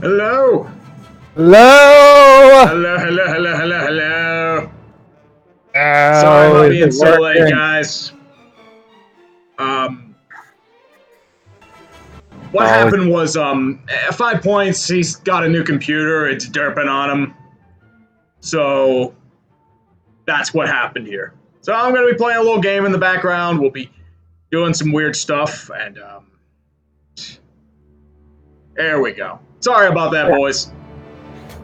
Hello. Hello. Hello. Sorry about being so late, guys. What happened was, 5 points. He's got a new computer. It's derping on him. So that's what happened here. So I'm gonna be playing a little game in the background. We'll be doing some weird stuff, and there we go. Sorry about that, boys.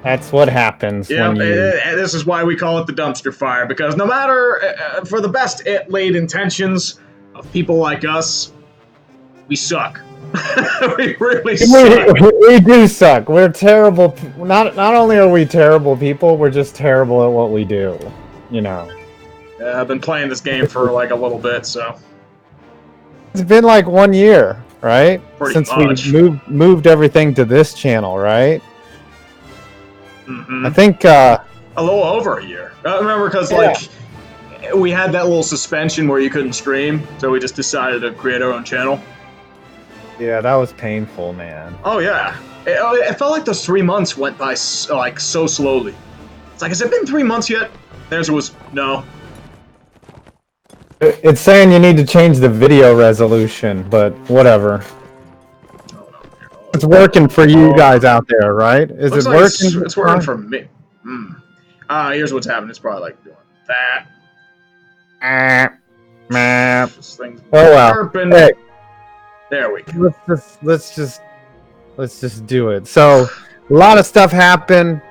That's what happens when you... This is why we call it the dumpster fire, because no matter, for the best laid intentions of people like us, we suck. We really suck. We do suck. We're terrible. Not only are we terrible people, we're just terrible at what we do. You know. I've been playing this game for like a little bit, so. It's been like 1 year, right? Since we moved everything to this channel, right? Mm-hmm. I think a little over a year. I remember because we had that little suspension where you couldn't stream, so we just decided to create our own channel. Yeah, that was painful, man. Oh yeah, it felt like those 3 months went by like so slowly. It's like, has it been 3 months yet? Theirs was no. It's saying you need to change the video resolution, but whatever. It's working for you guys out there, right? Is it working? It's working for me. Here's what's happening. It's probably like doing that. This thing's burping. Hey, there we go. Let's just do it. So, a lot of stuff happened.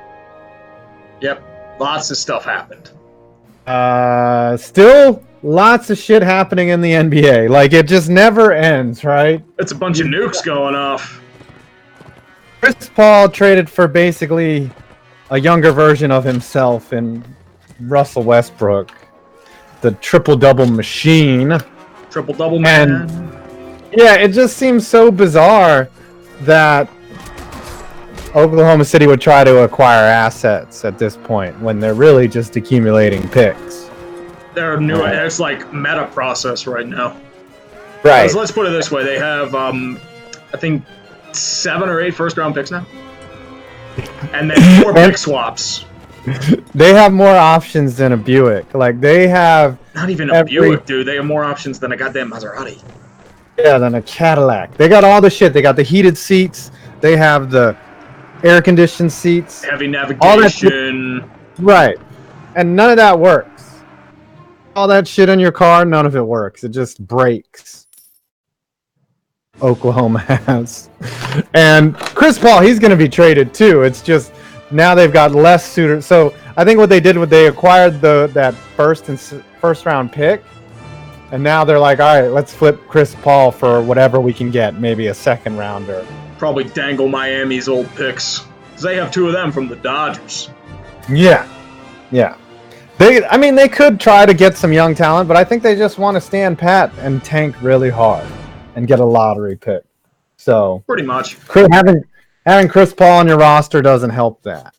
Yep, lots of stuff happened. Still lots of shit happening in the NBA. Like, it just never ends, right? It's a bunch of nukes going off. Chris Paul traded for basically a younger version of himself in Russell Westbrook, the triple-double machine. Triple-double man. And yeah, it just seems so bizarre that Oklahoma City would try to acquire assets at this point when they're really just accumulating picks. They're new. It's like meta process right now. Right. Let's put it this way: they have, I think, 7 or 8 first-round picks now, and then 4 pick swaps. They have more options than a Buick. Like, they have not even a Buick, dude. They have more options than a goddamn Maserati. Yeah, than a Cadillac. They got all the shit. They got the heated seats. They have the air-conditioned seats. Heavy navigation. Right. And none of that works. All that shit in your car, none of it works. It just breaks. Oklahoma has. And Chris Paul, he's going to be traded too. It's just now they've got less suitors. So I think what they did was they acquired that first round pick. And now they're like, all right, let's flip Chris Paul for whatever we can get, maybe a second rounder. Probably dangle Miami's old picks. Because they have 2 of them from the Dodgers. Yeah. They could try to get some young talent, but I think they just want to stand pat and tank really hard and get a lottery pick. So pretty much. Having Chris Paul on your roster doesn't help that.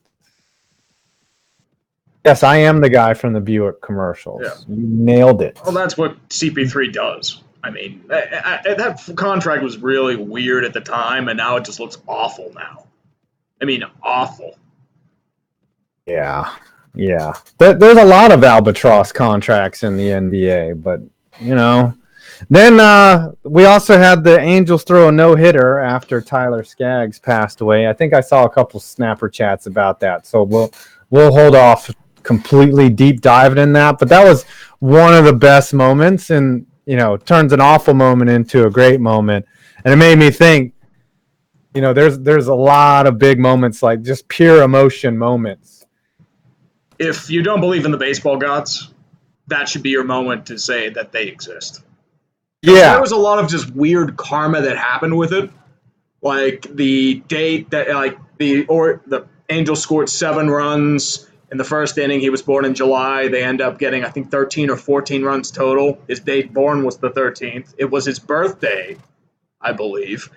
Yes, I am the guy from the Buick commercials. Yeah. You nailed it. Well, that's what CP3 does. I mean, that contract was really weird at the time, and now it just looks awful now. I mean, awful. Yeah. There's a lot of albatross contracts in the NBA, but, you know. Then we also had the Angels throw a no-hitter after Tyler Skaggs passed away. I think I saw a couple snapper chats about that, so we'll hold off completely deep diving in that. But that was one of the best moments, and turns an awful moment into a great moment. And it made me think, there's a lot of big moments, like just pure emotion moments. If you don't believe in the baseball gods, that should be your moment to say that they exist. Yeah. There was a lot of just weird karma that happened with it. Like the date that the Angels scored 7 runs in the first inning. He was born in July. They end up getting, I think, 13 or 14 runs total. His date born was the 13th. It was his birthday, I believe.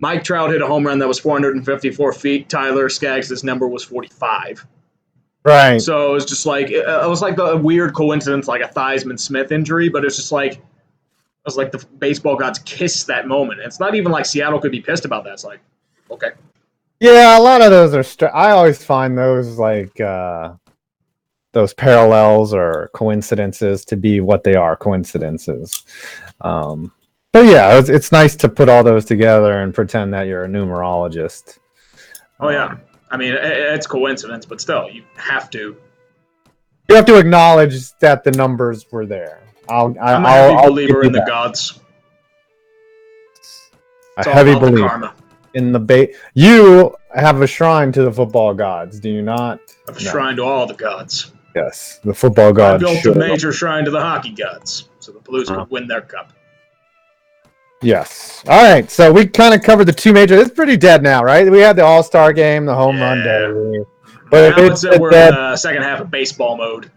Mike Trout hit a home run that was 454 feet. Tyler Skaggs' number was 45. Right. So it was just like, it was like a weird coincidence, like a Theismann Smith injury, but it's just like, it was like the baseball gods kissed that moment. And it's not even like Seattle could be pissed about that. It's like, okay. Yeah, a lot of those are. I always find those like those parallels or coincidences to be what they are, coincidences. But yeah, it's nice to put all those together and pretend that you're a numerologist. Oh yeah, I mean it's coincidence, but still, you have to. You have to acknowledge that the numbers were there. I'm a heavy believer in the gods. A heavy believer karma. In the You have a shrine to the football gods, do you not? I have a shrine to all the gods. Yes, the football gods. I built a major shrine to the hockey gods, so the Blues could win their cup. Yes. All right. So we kind of covered the two major. It's pretty dead now, right? We had the All-Star game, the home run day. But now we're in the second half of baseball mode.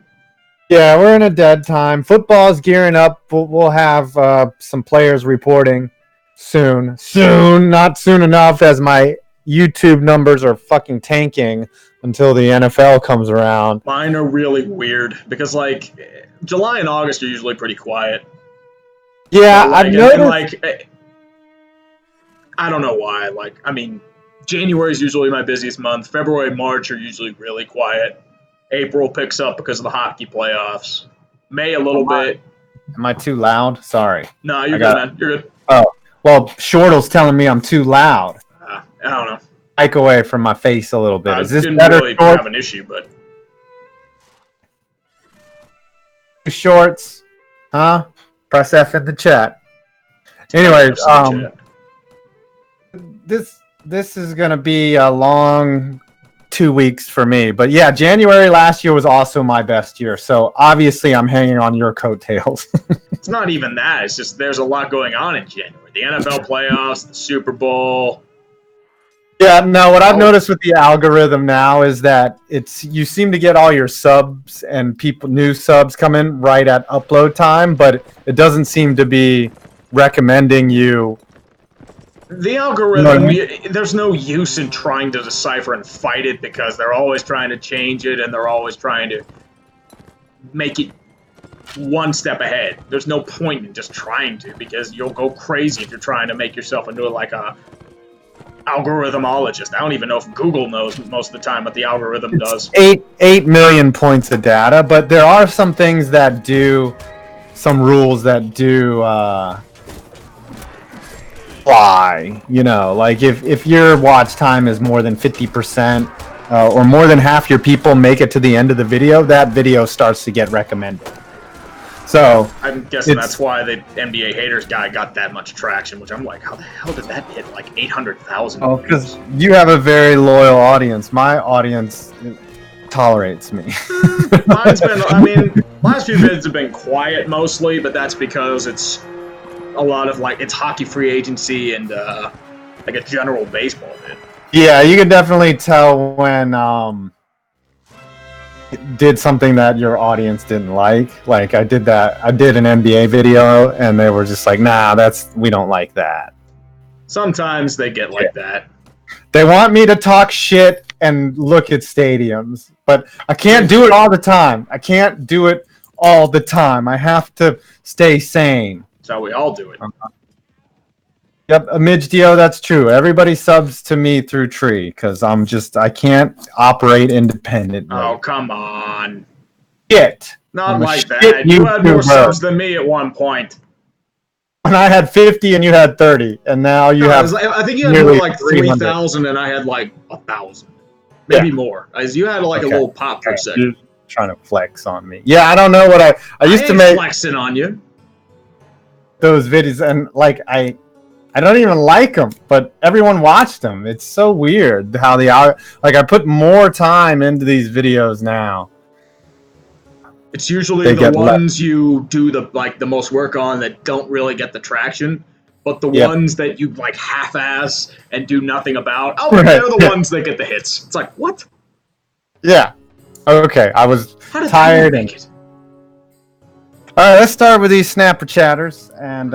Yeah, we're in a dead time. Football's gearing up. We'll have some players reporting soon. Soon, not soon enough, as my YouTube numbers are fucking tanking until the NFL comes around. Mine are really weird because, like, July and August are usually pretty quiet. Yeah, like, I've noticed. I don't know why. Like, I mean, January is usually my busiest month. February, March are usually really quiet. April picks up because of the hockey playoffs. May a little bit. Am I too loud? Sorry. No, you're good, man. You're good. Oh, well, Shortle's telling me I'm too loud. I don't know. Mic away from my face a little bit. Is this didn't better? Really have an issue, but shorts, huh? Press F in the chat. Anyways, this is gonna be a long 2 weeks for me, but yeah, January last year was also my best year, so obviously I'm hanging on your coattails. It's not even that. It's just there's a lot going on in January. The NFL playoffs, the Super Bowl. Yeah, no, what I've noticed with the algorithm now is that you seem to get all your subs and new subs come in right at upload time, but it doesn't seem to be recommending you. The algorithm, there's no use in trying to decipher and fight it because they're always trying to change it and they're always trying to make it one step ahead. There's no point in just trying to because you'll go crazy if you're trying to make yourself into like a algorithmologist. I don't even know if Google knows most of the time what the algorithm does. 8 million points of data, but there are some things that do, some rules that do apply. You know, like if your watch time is more than 50% or more than half your people make it to the end of the video, that video starts to get recommended. So I'm guessing that's why the NBA haters guy got that much traction, which I'm like, how the hell did that hit like 800,000? Oh, because you have a very loyal audience. My audience tolerates me. Mine's been, I mean, last few vids have been quiet mostly, but that's because it's a lot of like, it's hockey free agency and like a general baseball vid. Yeah, you can definitely tell when did something that your audience didn't like. Like I did an NBA video and they were just like, nah, we don't like that. Sometimes they get like that. They want me to talk shit and look at stadiums, but I can't do it all the time. I have to stay sane. That's how we all do it. Yep, Midge Dio, that's true. Everybody subs to me through Tree because I can't operate independently. Oh, come on. Shit. Not like that. You had more subs than me at one point. When I had 50 and you had 30, and now you have. I think you had more like 3,000 and I had like 1,000. Maybe more. As you had like a little pop per second. You're trying to flex on me. Yeah, I don't know what I used to make. Flexing on you. Those videos, and like I don't even like them, but everyone watched them. It's so weird how I put more time into these videos now. It's usually the ones you do the most work on that don't really get the traction, but the ones that you like half-ass and do nothing about. Oh, they're the ones that get the hits. It's like, what? Yeah. Okay, I was tired. All right, let's start with these snapper chatters, and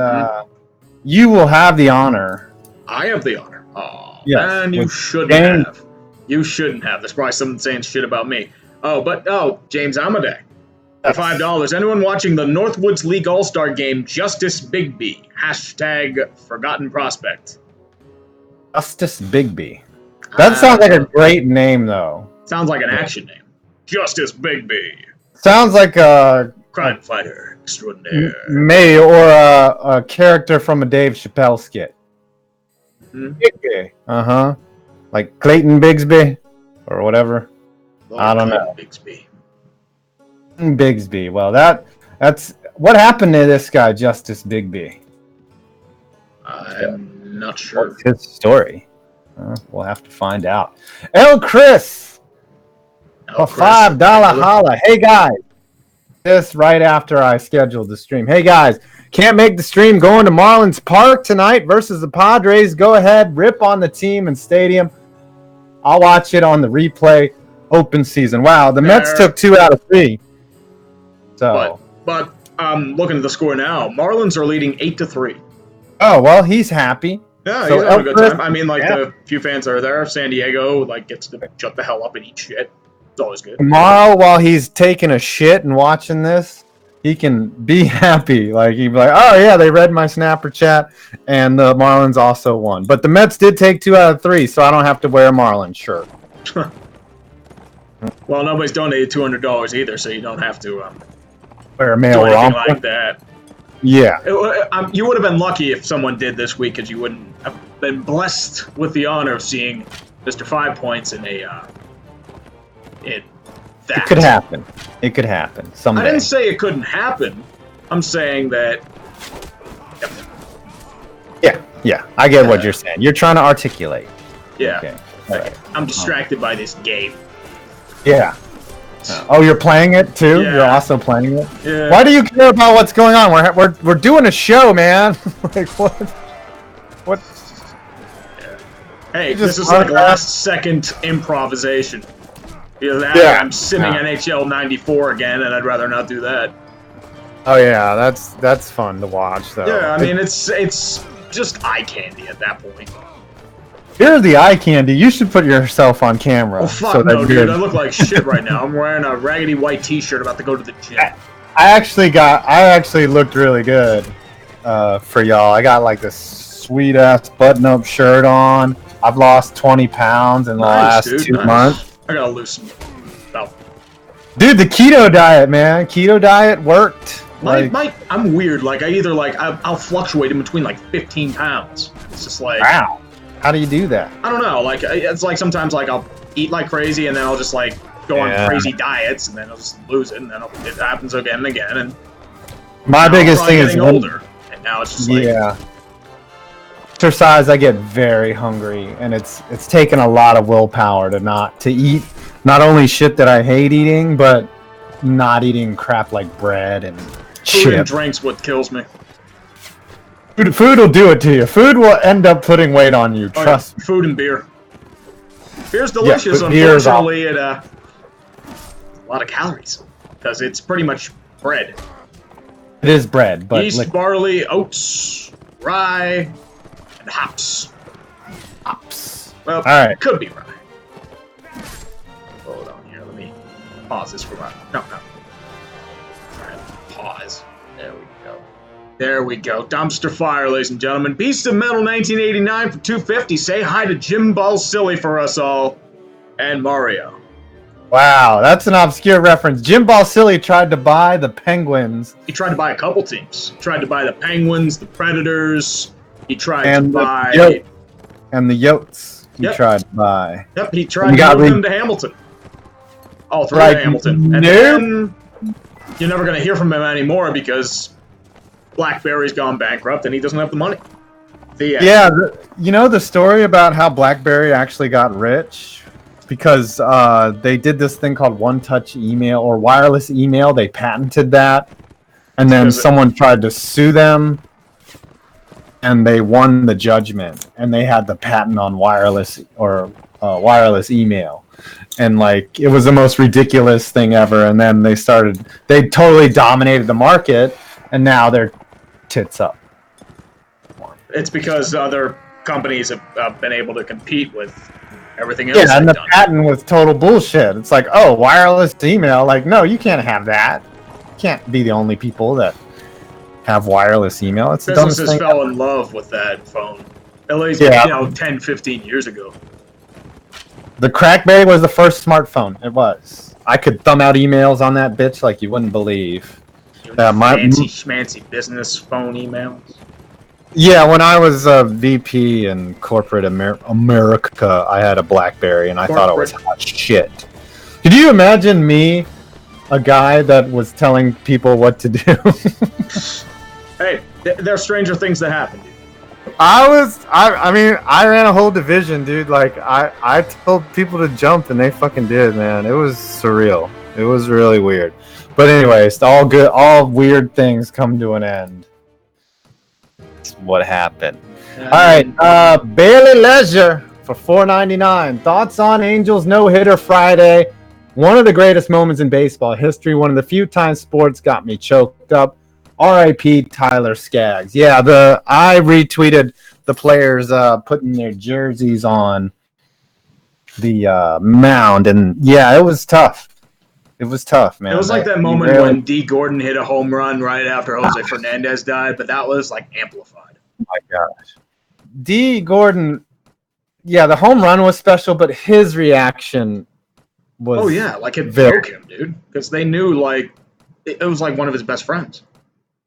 you will have the honor. I have the honor. Oh, yes, man, you shouldn't have. You shouldn't have. There's probably someone saying shit about me. James Amadei. For $5. Anyone watching the Northwoods League All-Star Game, Justice Bigby. #Forgotten Prospect. Justice Bigby. That sounds like a great name, though. Sounds like an action name. Justice Bigby. Sounds like a crime fighter extraordinaire. May or a character from a Dave Chappelle skit. Bigby. Like Clayton Bigsby or whatever. Lord I don't know. Bigsby. Well, that's what happened to this guy, Justice Bigby. I'm not sure. What's his story? We'll have to find out. El Chris, a $5 holla. Hey guys, this right after I scheduled the stream. Hey guys, can't make the stream. Going to Marlins Park tonight versus the Padres. Go ahead, rip on the team and stadium. I'll watch it on the replay. Open season. Wow, the Mets took 2 out of 3. So, but looking at the score now, Marlins are leading 8-3. Oh well, he's happy. Yeah, so he's having a good time. I mean, like, the few fans that are there, San Diego, like, gets to shut the hell up and eat shit. It's always good. Tomorrow, while he's taking a shit and watching this, he can be happy. Like, he'd be like, oh, yeah, they read my Snapper chat, and the Marlins also won. But the Mets did take 2 out of 3, so I don't have to wear a Marlins shirt. Well, nobody's donated $200 either, so you don't have to wear a do mail anything like that. Yeah. You would have been lucky if someone did this week, because you wouldn't have been blessed with the honor of seeing Mr. 5 Points in that. It could happen. It could happen someday. I didn't say it couldn't happen. I'm saying that. Yeah. I get what you're saying. You're trying to articulate. Yeah. Okay. Right. I'm distracted by this game. Yeah. Oh, you're playing it too? Yeah. You're also playing it? Yeah. Why do you care about what's going on? We're doing a show, man. Like, what? Yeah. Hey, this is like last second improvisation. Because I'm simming NHL 94 again, and I'd rather not do that. Oh yeah, that's fun to watch though. Yeah, I mean it's just eye candy at that point. Here's the eye candy. You should put yourself on camera. Oh fuck no, dude! I look like shit right now. I'm wearing a raggedy white T-shirt, about to go to the gym. I actually looked really good for y'all. I got like this sweet ass button-up shirt on. I've lost 20 pounds in the last 2 months. I gotta lose some. Dude, the keto diet, man. Keto diet worked. I'm weird. Like I'll fluctuate in between like 15 pounds. It's just like, wow. How do you do that? I don't know. Like it's like sometimes like I'll eat like crazy, and then I'll just like go on crazy diets, and then I'll just lose it, and then it happens again and again. And my biggest thing is older, and now it's just like exercise. I get very hungry, and it's taken a lot of willpower to eat not only shit that I hate eating, but not eating crap like bread and food and drinks. What kills me. Food will do it to you. Food will end up putting weight on you. Trust me. Food and beer. Beer's delicious. Unfortunately, it a lot of calories because it's pretty much bread. It is bread, but yeast, barley, oats, rye, and hops. Well, all right. It could be rye. Hold on here. Let me pause this for a while. No. All right, pause. There we go. Dumpster fire, ladies and gentlemen. Beast of Metal 1989 for $250. Say hi to Jim Ball Silly for us all. And Mario. Wow, that's an obscure reference. Jim Ball Silly tried to buy the Penguins. He tried to buy a couple teams. He tried to buy the Penguins, the Predators. He tried to buy... and the Yotes he tried to buy. Yep, he tried to move them to Hamilton. All three to Hamilton. And then you're never going to hear from him anymore because... BlackBerry's gone bankrupt and he doesn't have the money. Yeah, you know the story about how BlackBerry actually got rich? Because they did this thing called one-touch email or wireless email. They patented that. And then someone tried to sue them. And they won the judgment. And they had the patent on wireless or wireless email. And like it was the most ridiculous thing ever. And then they totally dominated the market. And now they're tits up. It's because other companies have been able to compete with everything else. Yeah, and the patent was total bullshit. It's like, oh, wireless email. Like, no, you can't have that. You can't be the only people that have wireless email. It's businesses fell in love with that phone. At least, 10, 15 years ago. The Crackberry was the first smartphone. It was. I could thumb out emails on that bitch like you wouldn't believe. Fancy schmancy business phone emails. Yeah, when I was a VP in corporate America, I had a BlackBerry, and I thought it was hot shit. Could you imagine me, a guy that was telling people what to do? Hey, there's stranger things that happen, dude. I mean, I ran a whole division, dude. Like, I told people to jump, and they fucking did, man. It was surreal. It was really weird. But anyways, all weird things come to an end. That's what happened. All right, Bailey Leisure for $4.99. Thoughts on Angels no-hitter Friday? One of the greatest moments in baseball history. One of the few times sports got me choked up. R.I.P. Tyler Skaggs. Yeah, I retweeted the players putting their jerseys on the mound, and yeah, it was tough. It was tough, man. It was like that moment when D. Gordon hit a home run right after Jose Fernandez died, but that was like amplified. Oh my gosh. D. Gordon, yeah, the home run was special, but his reaction was... Oh, yeah, like it broke him, dude, because they knew, like, it was like one of his best friends.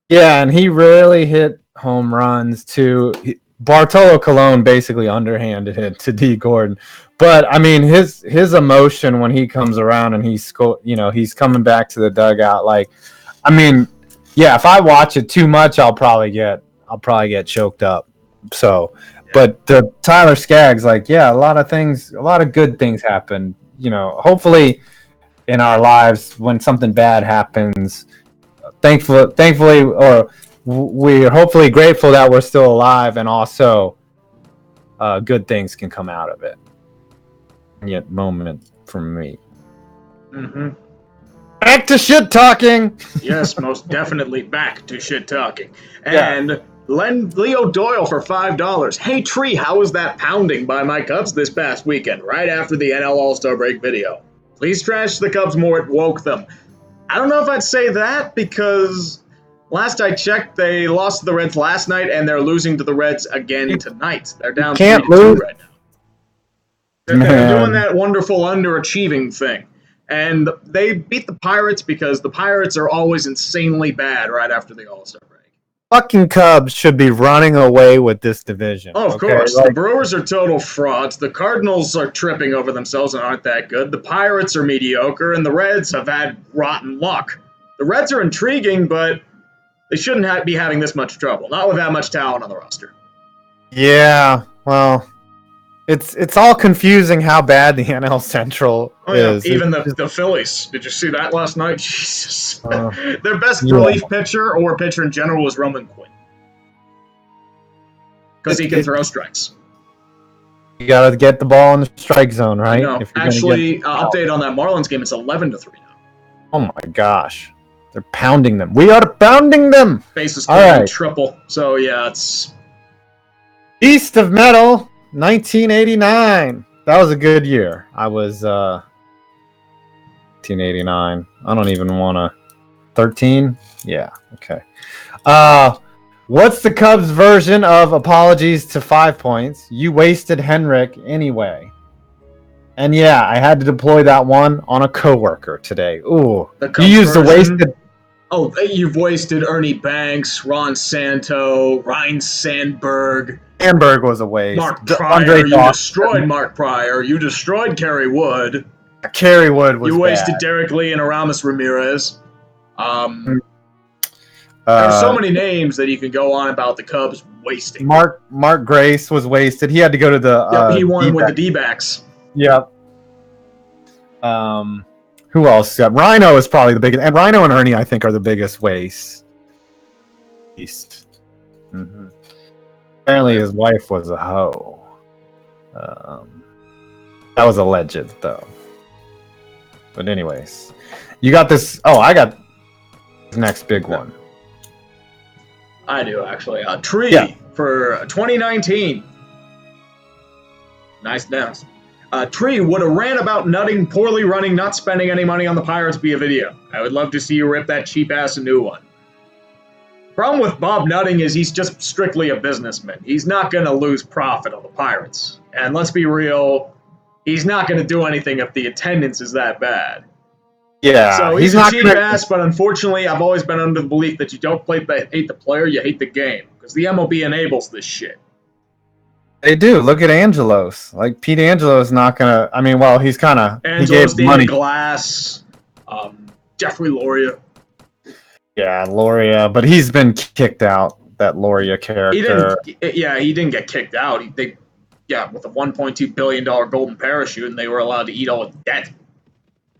Yeah, and he really hit home runs, too. Bartolo Colon basically underhanded it to D. Gordon. But, I mean, his emotion when he comes around and he's coming back to the dugout, like, I mean, yeah, if I watch it too much, I'll probably get choked up. So, yeah. But the Tyler Skaggs, like, yeah, a lot of good things happen. You know, hopefully in our lives when something bad happens, thankfully, or we're hopefully grateful that we're still alive, and also good things can come out of it. Yet moment for me. Mm-hmm. Back to shit talking. Yes, most definitely back to shit talking. And Leo Doyle for $5. Hey Tree, how was that pounding by my Cubs this past weekend? Right after the NL All-Star break video. Please trash the Cubs more. It woke them. I don't know if I'd say that, because last I checked, they lost to the Reds last night, and they're losing to the Reds again tonight. They're down 3-2 right now. They're doing that wonderful underachieving thing. And they beat the Pirates because the Pirates are always insanely bad right after the All-Star break. Fucking Cubs should be running away with this division. Oh, of course. Like, the Brewers are total frauds. The Cardinals are tripping over themselves and aren't that good. The Pirates are mediocre, and the Reds have had rotten luck. The Reds are intriguing, but they shouldn't be having this much trouble. Not with that much talent on the roster. Yeah, well... It's all confusing how bad the NL Central is. Even the Phillies. Did you see that last night? Jesus. Their best relief pitcher or pitcher in general was Roman Quinn. Because he can throw strikes. You got to get the ball in the strike zone, right? No, actually, update on that Marlins game, it's 11-3 now. Oh my gosh. They're pounding them. We are pounding them! Bases clearing triple. So, yeah, it's... East of Metal... 1989. That was a good year. I was 1989. I don't even want to 13. Yeah. Okay. What's the Cubs version of apologies to 5 points? You wasted Henrik anyway. And yeah, I had to deploy that one on a coworker today. Ooh. You used the wasted. Oh, you've wasted Ernie Banks, Ron Santo, Ryan Sandberg. Sandberg was a waste. Mark Pryor, you destroyed Mark Pryor. You destroyed Kerry Wood. Kerry Wood was You wasted bad. Derek Lee and Aramis Ramirez. There's so many names that you can go on about the Cubs wasting. Mark Grace was wasted. He had to go to the he won with the D-backs. Yep. Who else? Rhino is probably the biggest. And Rhino and Ernie, I think, are the biggest waste. Mm-hmm. Apparently his wife was a hoe. That was alleged, though. But anyways. You got this... Oh, I got the next big one. I do, actually. Tree for 2019. Nice dance. Tree would have ran about nutting, poorly running, not spending any money on the Pirates via video. I would love to see you rip that cheap ass a new one. Problem with Bob Nutting is he's just strictly a businessman. He's not going to lose profit on the Pirates. And let's be real, he's not going to do anything if the attendance is that bad. Yeah, So he's a cheap ass, but unfortunately, I've always been under the belief that you don't hate the player, you hate the game. Because the MLB enables this shit. They do. Look at Angelos. Like, Pete Angelos not going to... I mean, well, he's kind of... He gave David money. Glass, Jeffrey Loria. Yeah, Loria. But he's been kicked out, that Loria character. He didn't get kicked out. With a $1.2 billion golden parachute, and they were allowed to eat all his debt.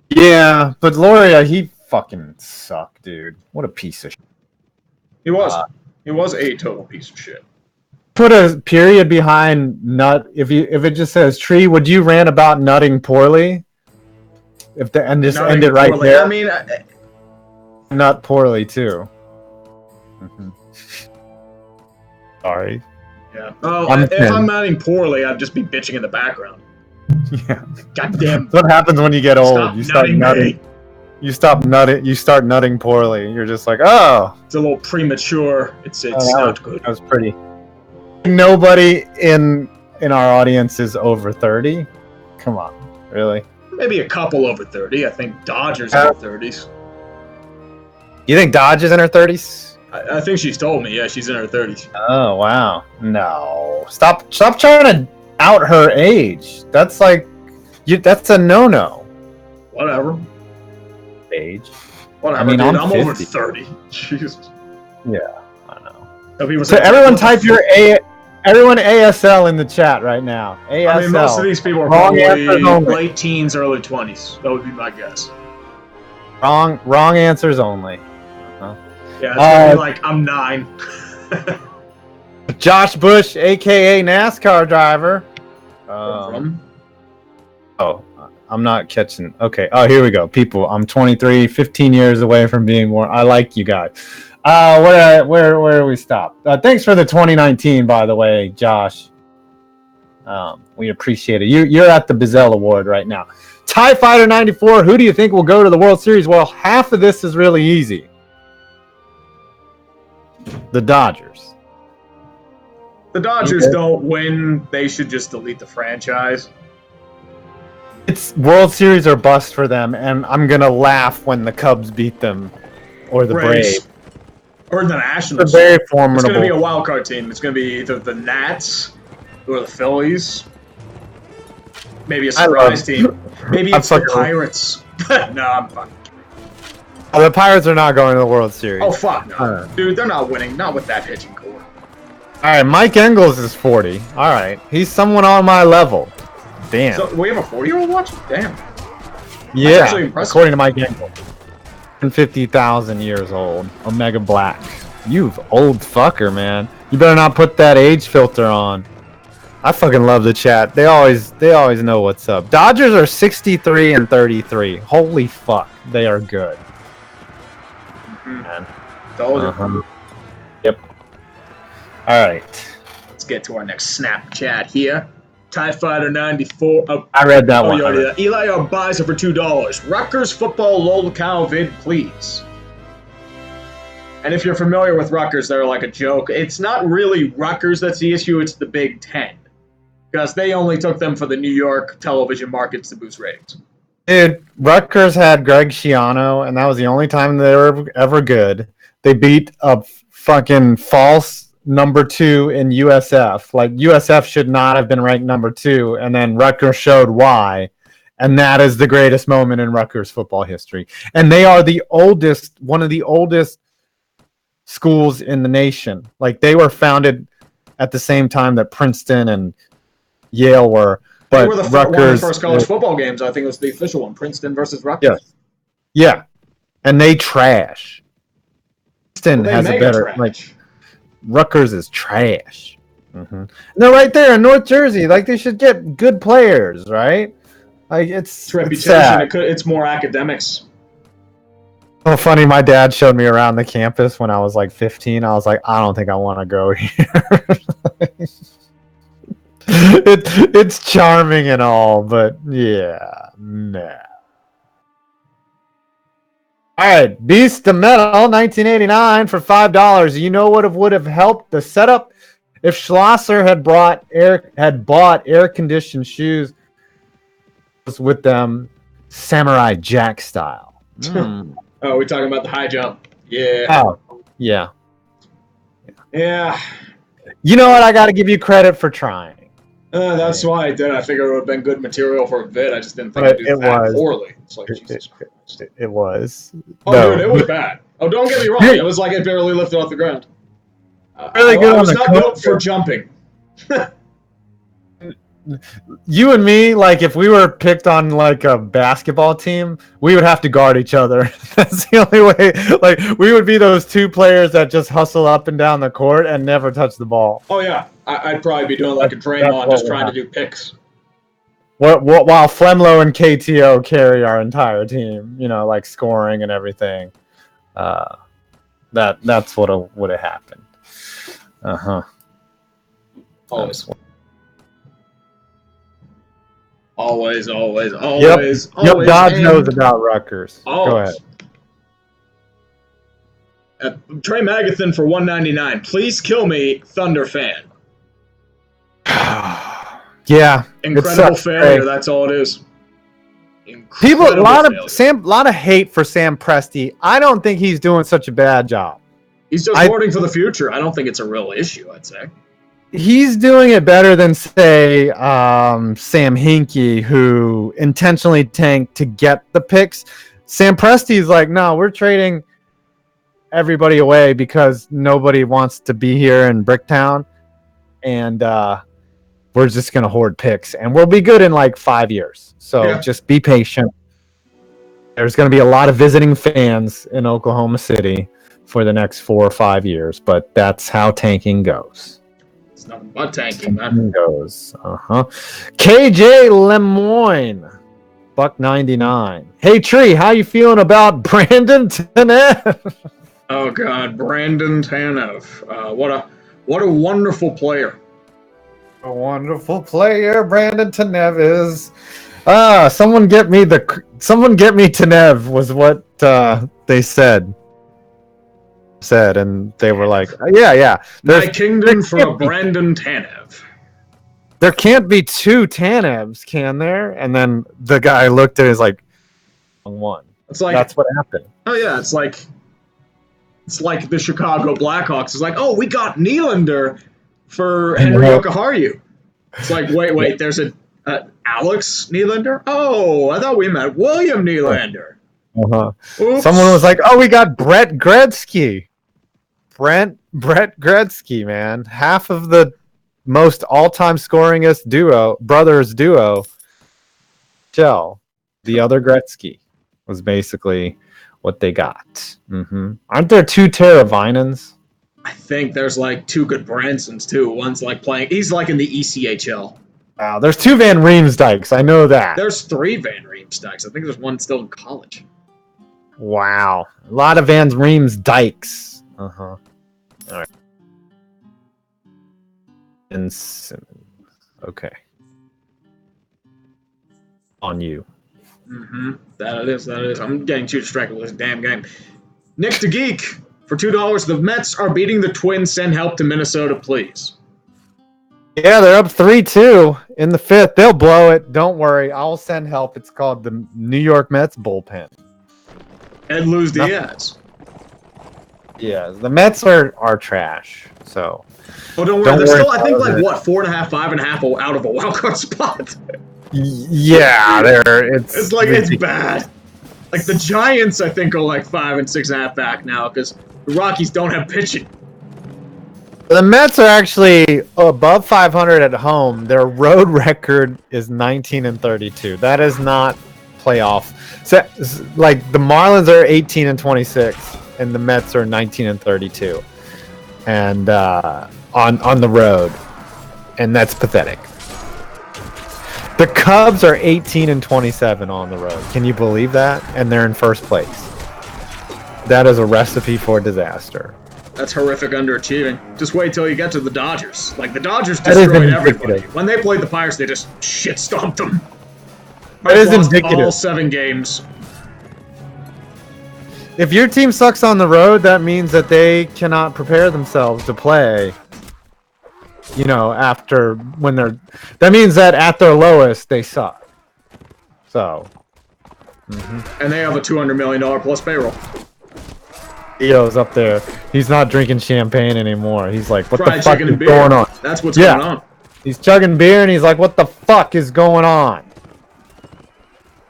Yeah, but Loria, he fucking sucked, dude. What a piece of shit. He was. He was a total piece of shit. Put a period behind nut. If it just says Tree, would you rant about nutting poorly? And just end it right there. I mean, nut poorly too. Mm-hmm. Sorry. Yeah. Oh, if I'm nutting poorly, I'd just be bitching in the background. Yeah. Goddamn. What happens when you get old? You start nutting. You stop nutting. You start nutting poorly. You're just like, oh. It's a little premature. It's not good. That was pretty. Nobody in our audience is over 30. Come on, really? Maybe a couple over 30. I think Dodger's in her 30s. You think Dodge is in her 30s? I think she's told me. Yeah, she's in her 30s. Oh wow, no! Stop trying to out her age. That's like, that's a no-no. Whatever. Age. Whatever. I mean, dude, I'm over 30. Jesus. Yeah, I know. So everyone type everyone ASL in the chat right now. ASL. I mean, most of these people are probably late teens, early 20s. That would be my guess. Wrong answers only. Yeah, it's gonna be like, I'm 9. Josh Bush, a.k.a. NASCAR driver. I'm not catching. Okay. Oh, here we go. People, I'm 23, 15 years away from being more. I like you guys. Where do we stop? Thanks for the 2019, by the way, Josh. We appreciate it. You're at the Bazell Award right now. TIE Fighter 94, who do you think will go to the World Series? Well, half of this is really easy. The Dodgers. The Dodgers don't win. They should just delete the franchise. It's World Series or bust for them, and I'm going to laugh when the Cubs beat them. Or the Braves. Or the Nationals. They're very formidable. It's going to be a wild card team. It's going to be either the Nats or the Phillies. Maybe a surprise team. Maybe it's the Pirates. No, I'm fucking kidding. Oh, the Pirates are not going to the World Series. Oh, fuck no. Dude, they're not winning. Not with that pitching core. All right, Mike Engels is 40. All right. He's someone on my level. Damn. So we have a 40-year-old watching? Damn. Yeah, according to Mike Engels. 50,000 years old. Omega Black. You old fucker, man. You better not put that age filter on. I fucking love the chat. They always know what's up. Dodgers are 63 and 33. Holy fuck, they are good. Man. Yep. All right. Let's get to our next Snapchat here. TIE Fighter 94. I read that one. Eli buys it for $2. Rutgers football lol vid, please. And if you're familiar with Rutgers, they're like a joke. It's not really Rutgers that's the issue. It's the Big Ten. Because they only took them for the New York television markets to boost ratings. Dude, Rutgers had Greg Schiano, and that was the only time they were ever good. They beat a fucking false number 2 in USF. Like, USF should not have been ranked number 2, and then Rutgers showed why. And that is the greatest moment in Rutgers football history. And they are one of the oldest schools in the nation. Like, they were founded at the same time that Princeton and Yale were. But they were one of the first college football games. I think it was the official one, Princeton versus Rutgers. Yeah. And they trash. Princeton has a better Rutgers is trash. Mm-hmm. They're right there in North Jersey. Like, they should get good players, right? Like, it's reputation. It's more academics. Oh, funny. My dad showed me around the campus when I was like 15. I was like, I don't think I want to go here. It's charming and all, but yeah, nah. All right, Beast of Metal, 1989 for $5. You know what would have helped the setup if Schlosser had bought air-conditioned shoes with them Samurai Jack style. Oh, we're talking about the high jump. Yeah. Oh, yeah. Yeah. You know what? I got to give you credit for trying. That's why I did. I figured it would have been good material for a vid. I just didn't think I'd do that poorly. It's like, Jesus Christ. It was. Oh, no. Dude, it was bad. Oh, don't get me wrong. It was like it barely lifted off the ground. Really good. I was not built for jumping. You and me, like, if we were picked on like a basketball team, we would have to guard each other. That's the only way. Like, we would be those two players that just hustle up and down the court and never touch the ball. Oh yeah, I'd probably be doing like a Draymond, just trying to do picks. While Flemlo and KTO carry our entire team, you know, like scoring and everything. That's what would have happened. Always. Always. Yep, Dodge knows about Rutgers. Go ahead. Trey Magathan for $1.99. Please kill me, Thunder fan. Yeah. Incredible failure, that's all it is. People, a lot of hate for Sam Presti. I don't think he's doing such a bad job. He's just hoarding for the future. I don't think it's a real issue, I'd say. He's doing it better than, say, Sam Hinkie, who intentionally tanked to get the picks. Sam Presti's like, no, we're trading everybody away because nobody wants to be here in Bricktown, and we're just going to hoard picks, and we'll be good in like 5 years. So just be patient. There's going to be a lot of visiting fans in Oklahoma City for the next 4 or 5 years, but that's how tanking goes. It's nothing but tanking, man. Goes. KJ Lemoyne, $1.99. Hey Tree, how you feeling about Brandon Tanev? Oh God, Brandon Tanev. What a wonderful player. A wonderful player, Brandon Tanev is. Someone get me Tanev was what they said, and they were like, yeah. My kingdom for a Brandon Tanev. There can't be two Tanevs, can there? And then the guy looked at it, like, one. It's like, that's what happened. Oh yeah, it's like the Chicago Blackhawks. It's like, oh, we got Nylander for Henry Jokiharju. It's like, wait, there's a Alex Nylander? Oh, I thought we meant William Nylander. Someone was like, oh, we got Brett Gretzky. Brett Gretzky, man. Half of the most all-time scoringest brothers duo. The other Gretzky was basically what they got. Aren't there two Taravinens? I think there's like two good Bransons too. One's like playing. He's like in the ECHL. Wow, there's two Van Riemsdykes. I know that. There's 3 Van Riemsdykes. I think there's one still in college. Wow, a lot of Van Riemsdykes. All right. And Simmons. Okay. On you. That it is. I'm getting too distracted with this damn game. Nick the Geek for $2. The Mets are beating the Twins. Send help to Minnesota, please. Yeah, they're up 3-2 in the 5th. They'll blow it. Don't worry. I'll send help. It's called the New York Mets bullpen. And lose Diaz. Yeah, the Mets are trash. So. Oh, don't worry. They're still, I think, like, 4.5, 5.5 out of a wild card spot. Yeah, it's like ridiculous. It's bad. Like the Giants, I think, are like 5 and 6.5 back now because the Rockies don't have pitching. The Mets are actually above 500 at home. Their road record is 19-32. That is not playoff. So, like the Marlins are 18-26, and the Mets are 19-32, and on the road, and that's pathetic. The Cubs are 18-27 on the road. Can you believe that? And they're in first place. That is a recipe for disaster. That's horrific underachieving. Just wait till you get to the Dodgers. Like, the Dodgers destroyed everybody. When they played the Pirates, they just shit-stomped them. That is indicative. All 7 games. If your team sucks on the road, that means that they cannot prepare themselves to play. You know, that means that at their lowest, they suck. So. And they have a $200 million plus payroll. Theo's up there. He's not drinking champagne anymore. He's like, what Fried the fuck chicken is and beer. going on? That's what's going on. He's chugging beer and he's like, what the fuck is going on?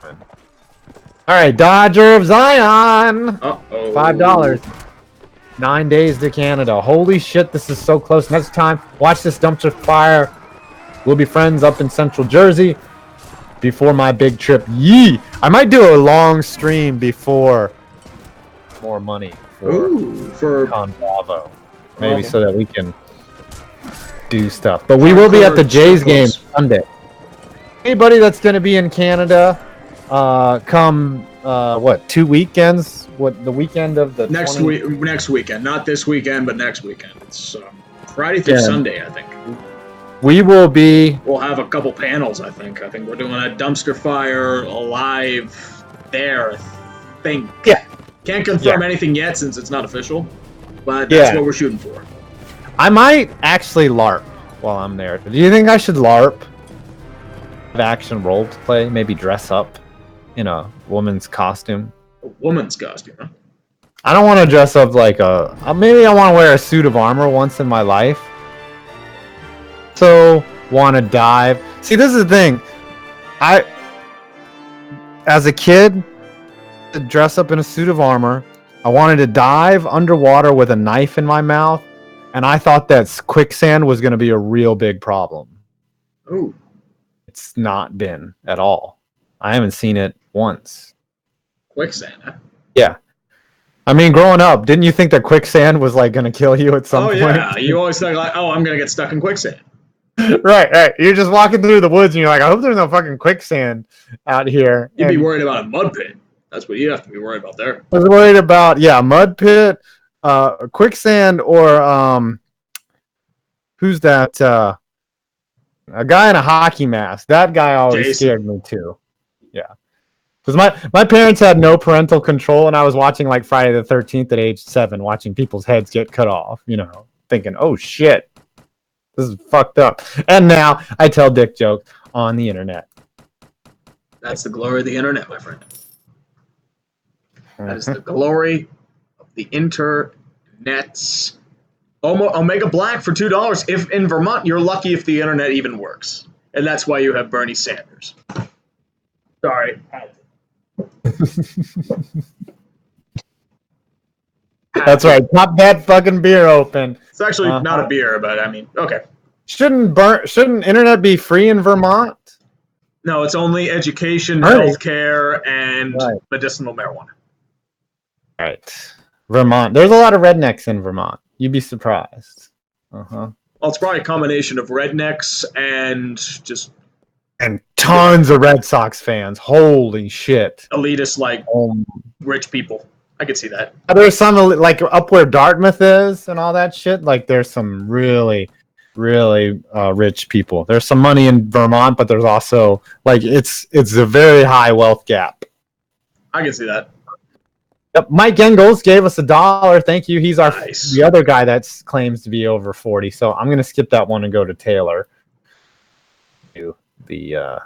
All right, Dodger of Zion. Uh-oh. $5. 9 days to Canada. Holy shit, this is so close. Next time, watch this dumpster fire. We'll be friends up in Central Jersey before my big trip. Yee! I might do a long stream before more money for CONBRAVO. Maybe so that we can do stuff. But we will be at the Jays game Sunday. Anybody that's going to be in Canada, come, 2 weekends? What, the weekend of the next weekend. Not this weekend, but next weekend. It's Friday through Sunday, I think. We will be... We'll have a couple panels, I think. I think we're doing a dumpster fire live there, I think. Yeah. Can't confirm anything yet since it's not official, but that's what we're shooting for. I might actually LARP while I'm there. Do you think I should LARP? Action role play? Maybe dress up in a woman's costume? A woman's costume, huh? I don't want to dress up like a... maybe I want to wear a suit of armor once in my life. So, want to dive. See, this is the thing. As a kid, to dress up in a suit of armor, I wanted to dive underwater with a knife in my mouth, and I thought that quicksand was going to be a real big problem. Ooh. It's not been at all. I haven't seen it once. Quicksand, huh? Yeah. I mean, growing up, didn't you think that quicksand was like going to kill you at some point? Oh, yeah. You always think like, I'm going to get stuck in quicksand. Right. You're just walking through the woods and you're like, I hope there's no fucking quicksand out here. You'd be worried about a mud pit. That's what you have to be worried about there. I was worried about, mud pit, quicksand, or who's that? A guy in a hockey mask. That guy always scared me too. Yeah. Because my parents had no parental control, and I was watching like Friday the 13th at age 7, watching people's heads get cut off, thinking, oh shit. This is fucked up. And now I tell dick jokes on the internet. That's the glory of the internet, my friend. That is the glory of the internets. Omega Black for $2. If in Vermont, you're lucky if the internet even works. And that's why you have Bernie Sanders. Sorry. That's right. Pop that fucking beer open. It's actually not a beer, but I mean, okay. Shouldn't internet be free in Vermont? No, it's only education, healthcare, and medicinal marijuana. All right. Vermont. There's a lot of rednecks in Vermont. You'd be surprised. Well, it's probably a combination of rednecks and just... And tons of Red Sox fans. Holy shit. Elitist, like, rich people. I could see that. There's some, like, up where Dartmouth is and all that shit. Like, there's some really, really rich people. There's some money in Vermont, but there's also, like, it's a very high wealth gap. I can see that. Yep, Mike Engels gave us $1. Thank you. He's the other guy that claims to be over 40. So I'm gonna skip that one and go to Taylor. The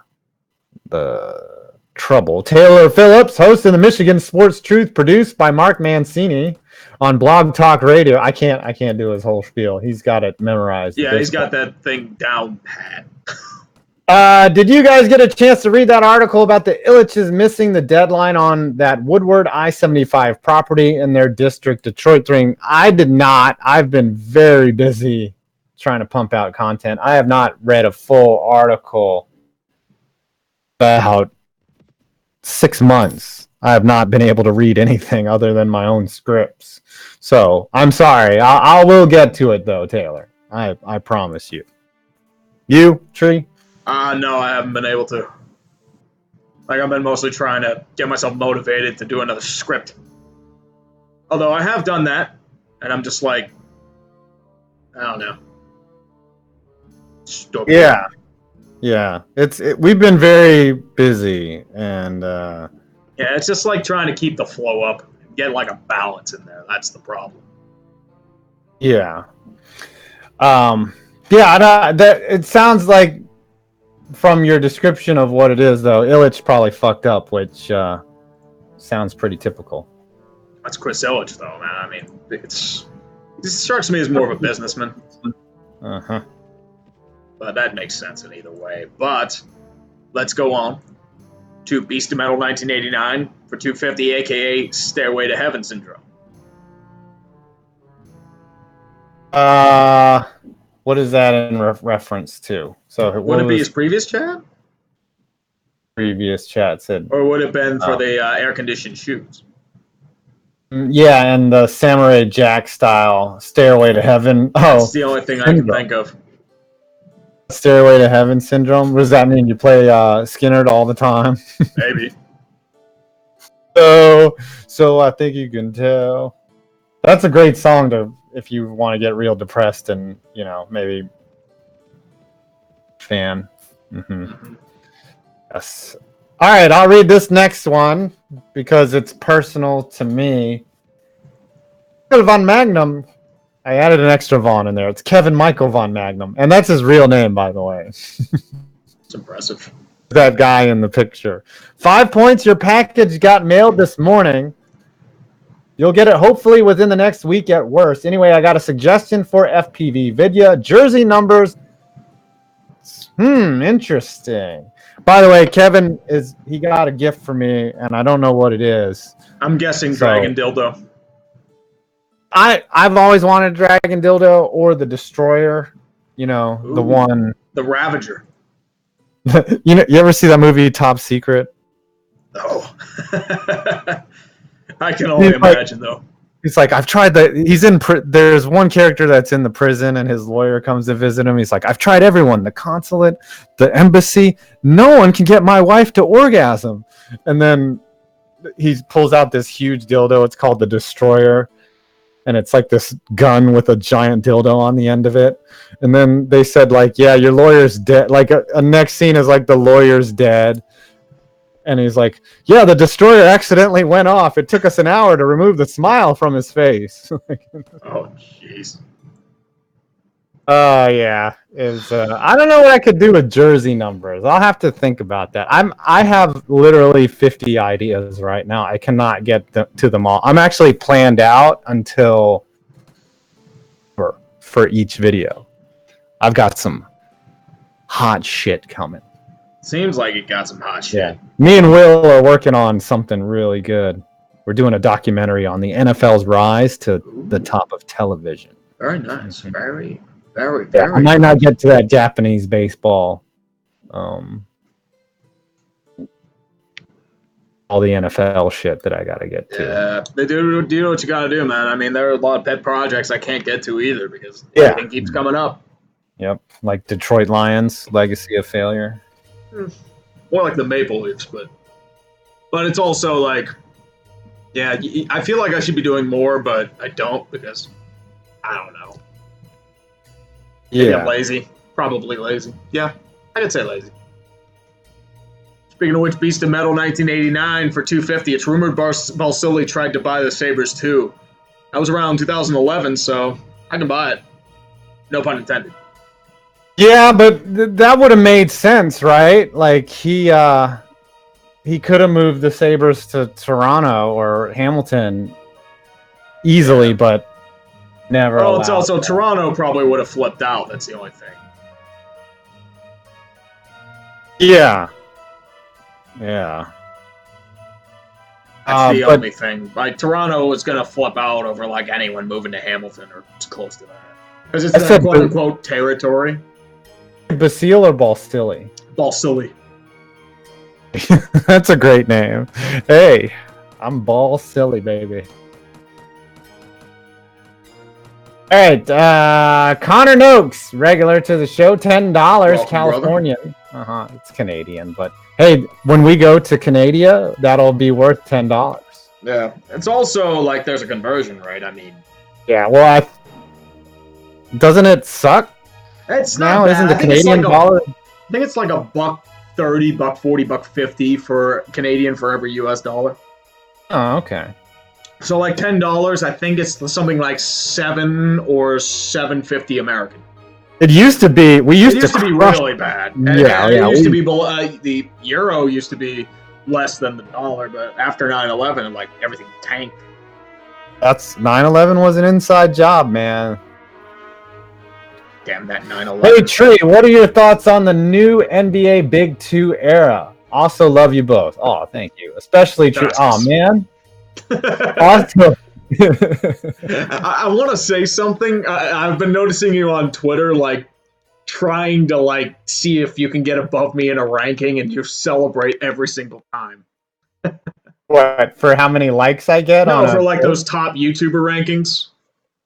trouble. Taylor Phillips, host of the Michigan Sports Truth, produced by Mark Mancini on Blog Talk Radio. I can't do his whole spiel. He's got it memorized. Yeah, he's got that thing down pat. Did you guys get a chance to read that article about the Illiches missing the deadline on that Woodward I-75 property in their district, Detroit thing? I did not. I've been very busy trying to pump out content. I have not read a full article about 6 months. I have not been able to read anything other than my own scripts. So I'm sorry. I will get to it though, Taylor. I promise you. You, Tree? No, I haven't been able to. Like, I've been mostly trying to get myself motivated to do another script. Although I have done that, and I'm just like, I don't know. Stupid. Yeah. We've been very busy, and yeah, it's just like trying to keep the flow up, get like a balance in there. That's the problem. Yeah. It sounds like from your description of what it is, though, Illich probably fucked up, which sounds pretty typical. That's Chris Illich, though, man. I mean, it strikes me as more of a businessman. Uh-huh. But that makes sense in either way. But let's go on to Beast of Metal 1989 for 250, aka Stairway to Heaven syndrome. What is that in reference to? So would it be his previous chat? Previous chat said, or would it have been for the air-conditioned shoes? Yeah, and the Samurai Jack style Stairway to Heaven. That's the only thing I can think of. Stairway to Heaven syndrome. What does that mean? You play Skynyrd all the time? Maybe. So I think you can tell. That's a great song to if you want to get real depressed and maybe fan. Mm-hmm. Yes. All right, I'll read this next one because it's personal to me. Von Magnum. I added an extra Von in there. It's Kevin Michael Von Magnum, and that's his real name, by the way. It's impressive. That guy in the picture. 5 points. Your package got mailed this morning. You'll get it hopefully within the next week at worst. Anyway, I got a suggestion for FPV Vidya. Jersey numbers. Interesting. By the way, Kevin he got a gift for me, and I don't know what it is. I'm guessing Dragon Dildo. I've always wanted a Dragon Dildo or the Destroyer. Ooh, the one. The Ravager. You ever see that movie Top Secret? No. I can only imagine, though. He's like, I've tried that. There's one character that's in the prison, and his lawyer comes to visit him. He's like, I've tried everyone, the consulate, the embassy. No one can get my wife to orgasm. And then he pulls out this huge dildo. It's called the Destroyer. And it's like this gun with a giant dildo on the end of it. And then they said, like, yeah, your lawyer's dead. Like, a next scene is like the lawyer's dead. And he's like, yeah, the Destroyer accidentally went off. It took us an hour to remove the smile from his face. Oh, jeez. Yeah. I don't know what I could do with jersey numbers. I'll have to think about that. I have literally 50 ideas right now. I cannot get to them all. I'm actually planned out until for each video. I've got some hot shit coming. Seems like it got some hot shit. Yeah. Me and Will are working on something really good. We're doing a documentary on the NFL's rise to the top of television. Very nice. Very. Yeah, I might not get to that Japanese baseball. All the NFL shit that I gotta get to. Yeah, they do what you gotta do, man. I mean, there are a lot of pet projects I can't get to either because everything keeps coming up. Yep, like Detroit Lions, Legacy of Failure. More like the Maple Leafs, but it's also like, yeah, I feel like I should be doing more, but I don't because I don't know. Maybe I'm lazy. Probably lazy. Yeah, I could say lazy. Speaking of which, Beast of Metal 1989 for 250. It's rumored Balsillie tried to buy the Sabres too. That was around 2011, so I can buy it. No pun intended. Yeah, but that would have made sense, right? Like he could have moved the Sabres to Toronto or Hamilton easily, but never. Well, it's also Toronto probably would have flipped out. That's the only thing. Yeah. That's the only thing. Like Toronto was gonna flip out over like anyone moving to Hamilton or close to that because it's the quote unquote territory. Basile or Balsillie? Balsillie. That's a great name. Hey, I'm Balsillie, baby. All right, Connor Noakes, regular to the show, $10, Californian. It's Canadian, but hey, when we go to Canada, that'll be worth $10. Yeah, it's also like there's a conversion, right? I mean, yeah. Well, doesn't it suck? It's now not isn't the Canadian dollar? I think it's like $1.30, $1.40, $1.50 for Canadian for every US dollar. Oh, okay. So like $10, I think it's something like $7 or $7.50 American. It used to be. We used to be crush. really bad. Yeah, It used to be below, the euro used to be less than the dollar, but after 9/11, like everything tanked. That's 9/11 was an inside job, man. Damn that 9/11. Hey Tree, what are your thoughts on the new NBA Big Two era? Also love you both. Oh, thank you. Especially Tree. Oh man. Also. I want to say something. I've been noticing you on Twitter, like trying to like see if you can get above me in a ranking, and you celebrate every single time. What, for how many likes I get? No, for like those top YouTuber rankings.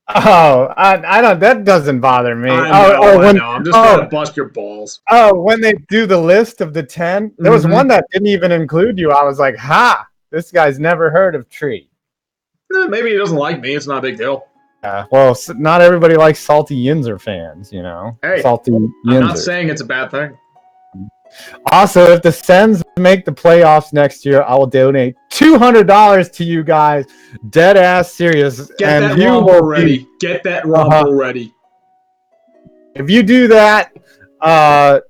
Oh, I don't. That doesn't bother me. I know. I'm just trying to bust your balls. Oh, when they do the list of the 10, there was one that didn't even include you. I was like, ha! This guy's never heard of Tree. Maybe he doesn't like me. It's not a big deal. Well, not everybody likes Salty Yinzer fans, you know. Hey, Salty Yinzer. I'm not saying it's a bad thing. Also, if the Sens make the playoffs next year, I will donate $200 to you guys. Dead ass serious. Get that rumble ready. Get that rumble ready. If you do that,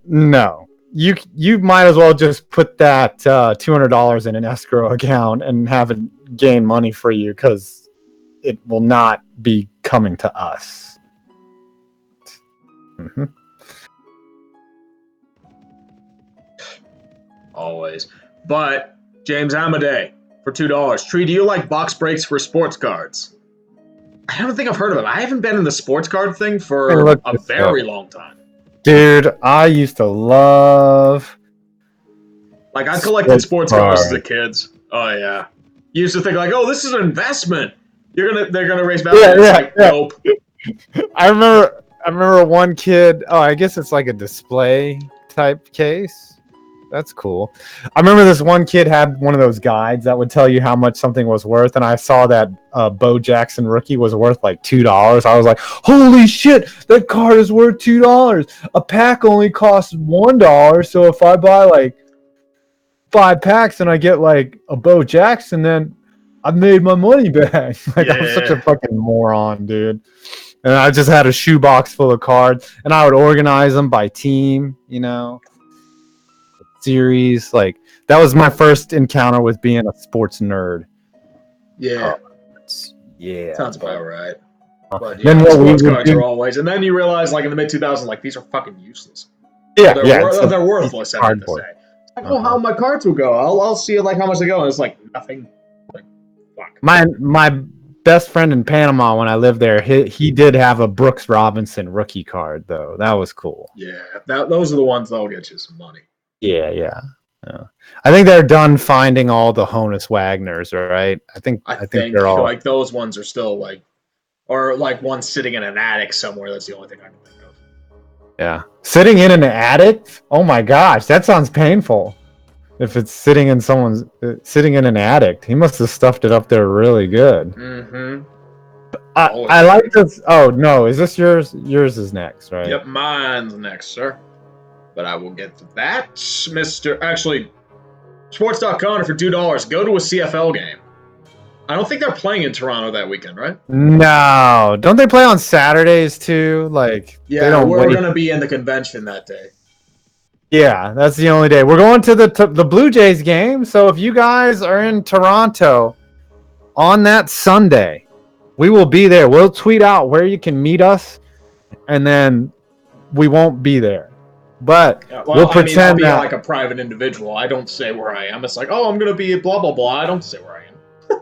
no. You might as well just put that $200 in an escrow account and have it gain money for you, because it will not be coming to us. Mm-hmm. Always. But James Amadei for $2. Tree, do you like box breaks for sports cards? I don't think I've heard of it. I haven't been in the sports card thing for a very long time. Dude, I used to love. Like, I collected sports cards as a kid. Oh yeah. You used to think like, oh, this is an investment. They're gonna raise value. Nope. I remember one kid. Oh, I guess it's like a display type case. That's cool. I remember this one kid had one of those guides that would tell you how much something was worth, and I saw that Bo Jackson rookie was worth like $2. I was like, holy shit, that card is worth $2. A pack only costs $1, so if I buy like 5 packs and I get like a Bo Jackson, then I've made my money back. I was such a fucking moron, dude. And I just had a shoebox full of cards, and I would organize them by team, you know. Series, like that was my first encounter with being a sports nerd. Yeah, yeah, sounds about right. But then what sports cards are always, and then you realize, like in the mid 2000s, like these are fucking useless. Yeah, they're worthless. I have to say. I don't know how my cards will go. I'll see like how much they go, and it's like nothing. Like, fuck. My best friend in Panama when I lived there, he did have a Brooks Robinson rookie card though. That was cool. Yeah, those are the ones that'll get you some money. Yeah. I think they're done finding all the Honus Wagners, right? I think they're all like those ones are still like, or like one sitting in an attic somewhere. That's the only thing I can think of. Yeah, sitting in an attic. Oh my gosh, that sounds painful. If it's sitting in an attic, he must have stuffed it up there really good. Mm-hmm. I like this. Oh no, is this yours? Yours is next, right? Yep, mine's next, sir. But I will get to that, Mr. Actually, Sports.com for $2. Go to a CFL game. I don't think they're playing in Toronto that weekend, right? No, don't they play on Saturdays too? Like, yeah, we're going to be in the convention that day. Yeah, that's the only day. We're going to the Blue Jays game. So if you guys are in Toronto on that Sunday, we will be there. We'll tweet out where you can meet us, and then we won't be there. But we'll pretend I'll be like a private individual. I don't say where I am. It's like, oh, I'm going to be blah, blah, blah. I don't say where I am.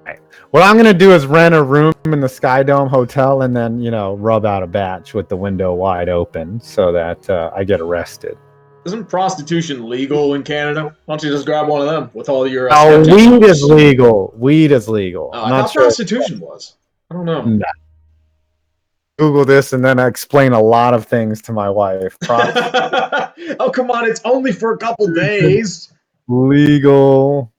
Right. What I'm going to do is rent a room in the Sky Dome Hotel and then, rub out a batch with the window wide open so that I get arrested. Isn't prostitution legal in Canada? Why don't you just grab one of them with all your... weed is legal. Weed is legal. I thought prostitution was. I don't know. Nah. Google this and then I explain a lot of things to my wife. Oh, come on. It's only for a couple days. Legal.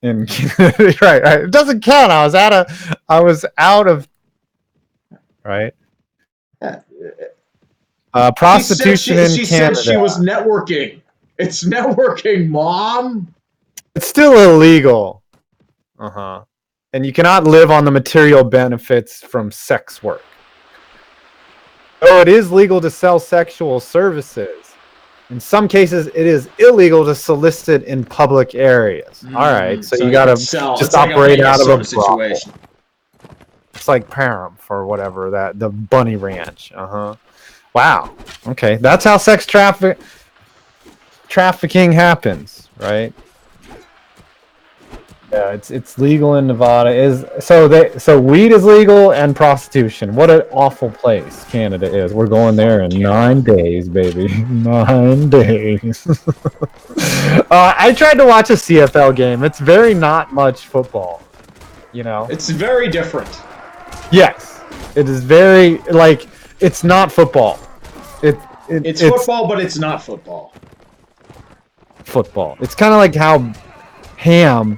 Right. It doesn't count. I was out of... Right? Prostitution in Canada. She said she was networking. It's networking, Mom. It's still illegal. And you cannot live on the material benefits from sex work. Oh, it is legal to sell sexual services. In some cases, it is illegal to solicit in public areas. All right, so you you can gotta sell. just It's like operate a out of sort a of brothel. situation. It's like Param or whatever the Bunny Ranch. Wow. Okay, that's how sex trafficking happens, right? Yeah, it's legal in Nevada. So weed is legal and prostitution. What an awful place Canada is. We're going there in 9 days, baby. 9 days. I tried to watch a CFL game. It's very not much football. It's very different. Yes, it is very it's not football. It's football, but it's not football. Football. It's kind of like how ham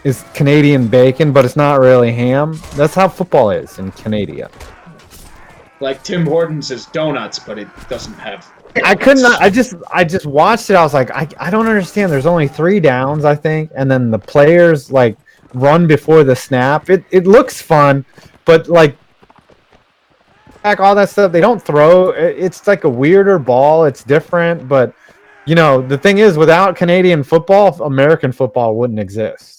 is Canadian bacon, but it's not really ham. That's how football is in Canada. Like Tim Hortons is donuts, but it doesn't have. I could not. I just watched it. I was like, I don't understand. There's only 3 downs, I think, and then the players run before the snap. It looks fun, but all that stuff. They don't throw. It's like a weirder ball. It's different, but the thing is, without Canadian football, American football wouldn't exist.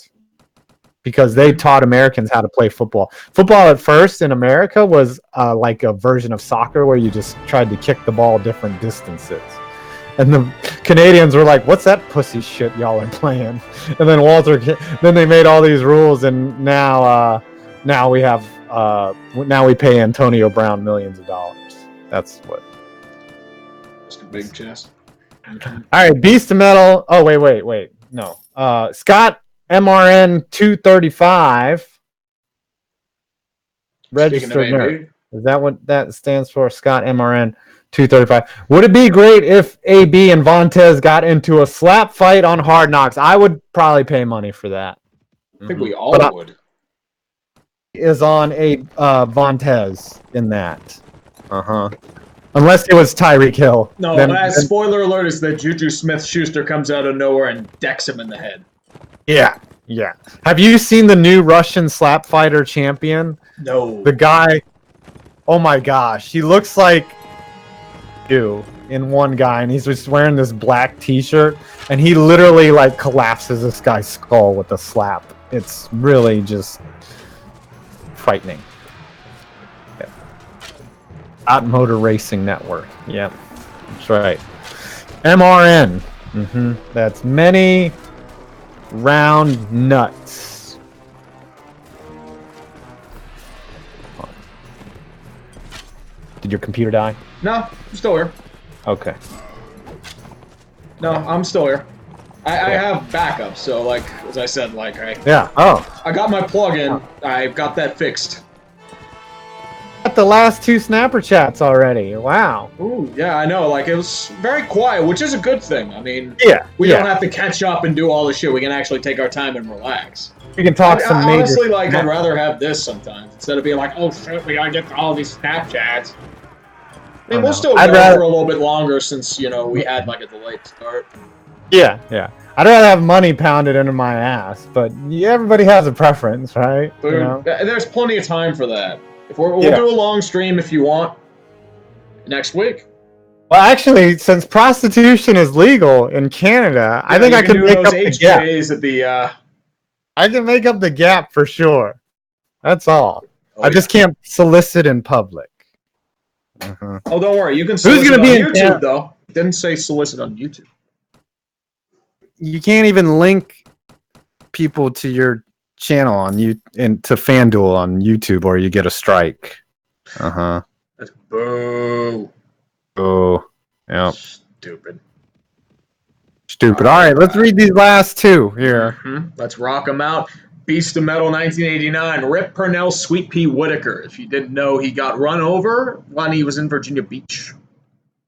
Because they taught Americans how to play football. Football at first in America was like a version of soccer where you just tried to kick the ball different distances. And the Canadians were like, what's that pussy shit y'all are playing? And then then they made all these rules, and now we have now we pay Antonio Brown millions of dollars. That's what. Just a big chest. All right, Beast of Metal. Oh, wait. No. Scott MRN 235. Registered nerd. Is that what that stands for? Scott MRN 235. Would it be great if AB and Vontez got into a slap fight on Hard Knocks? I would probably pay money for that. I think we all would. Is on a Vontez in that. Unless it was Tyreek Hill. No, spoiler alert is that Juju Smith-Schuster comes out of nowhere and decks him in the head. Yeah. Have you seen the new Russian slap fighter champion? No. The guy, oh my gosh, he looks like you in one guy, and he's just wearing this black t-shirt, and he literally collapses this guy's skull with a slap. It's really just frightening. Yeah. Hot Motor Racing Network. Yep, that's right. MRN. That's many round nuts. Did your computer die? No, I'm still here. Okay. No, I'm still here. I have backup, so as I said, yeah. Oh. I got my plug-in. I got that fixed. Got the last 2 snapper chats already. Wow. Ooh, yeah, I know. It was very quiet, which is a good thing. I mean, we don't have to catch up and do all the shit. We can actually take our time and relax. We can talk some major. Honestly, I'd rather have this sometimes instead of being like, oh shit, we gotta get to all these Snapchats. I mean, we'll still go for a little bit longer since we had a delayed start. Yeah. I'd rather have money pounded into my ass, but everybody has a preference, right? There's plenty of time for that. We'll do a long stream if you want next week. Well, actually, since prostitution is legal in Canada, I think I can make up the gap. I can make up the gap for sure. That's all. I just can't solicit in public. Oh, don't worry. You can solicit on YouTube, though. It didn't say solicit on YouTube. You can't even link people to your channel on to FanDuel on YouTube, or you get a strike. That's boo. Oh, yeah. Stupid. All right, let's read these last 2 here. Let's rock them out. Beast of Metal 1989. Rip Purnell, Sweet Pea Whitaker. If you didn't know, he got run over when he was in Virginia Beach.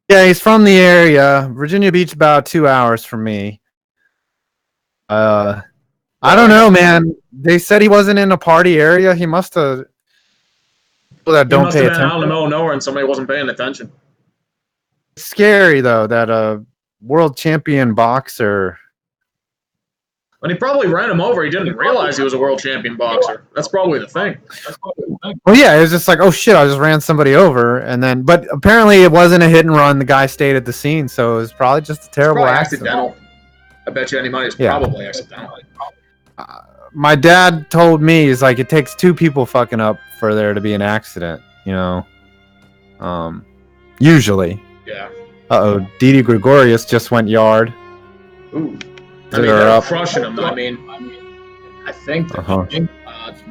Yeah, he's from the area. Virginia Beach, about 2 hours from me. I don't know, man. They said he wasn't in a party area. He must have. That don't pay attention. He must have been out in the middle of nowhere and somebody wasn't paying attention. It's scary though that a world champion boxer When he probably ran him over, he didn't realize he was a world champion boxer. That's probably the thing. Well, yeah, it was just like, oh shit, I just ran somebody over, and then, but apparently it wasn't a hit and run. The guy stayed at the scene, so it was probably just a terrible accident. Accidental. I bet you any money it's probably accidental. My dad told me, he's like, it takes 2 people fucking up for there to be an accident, you know. Usually. Yeah. Didi Gregorius just went yard. Ooh. I mean, they're crushing them. I mean, I think the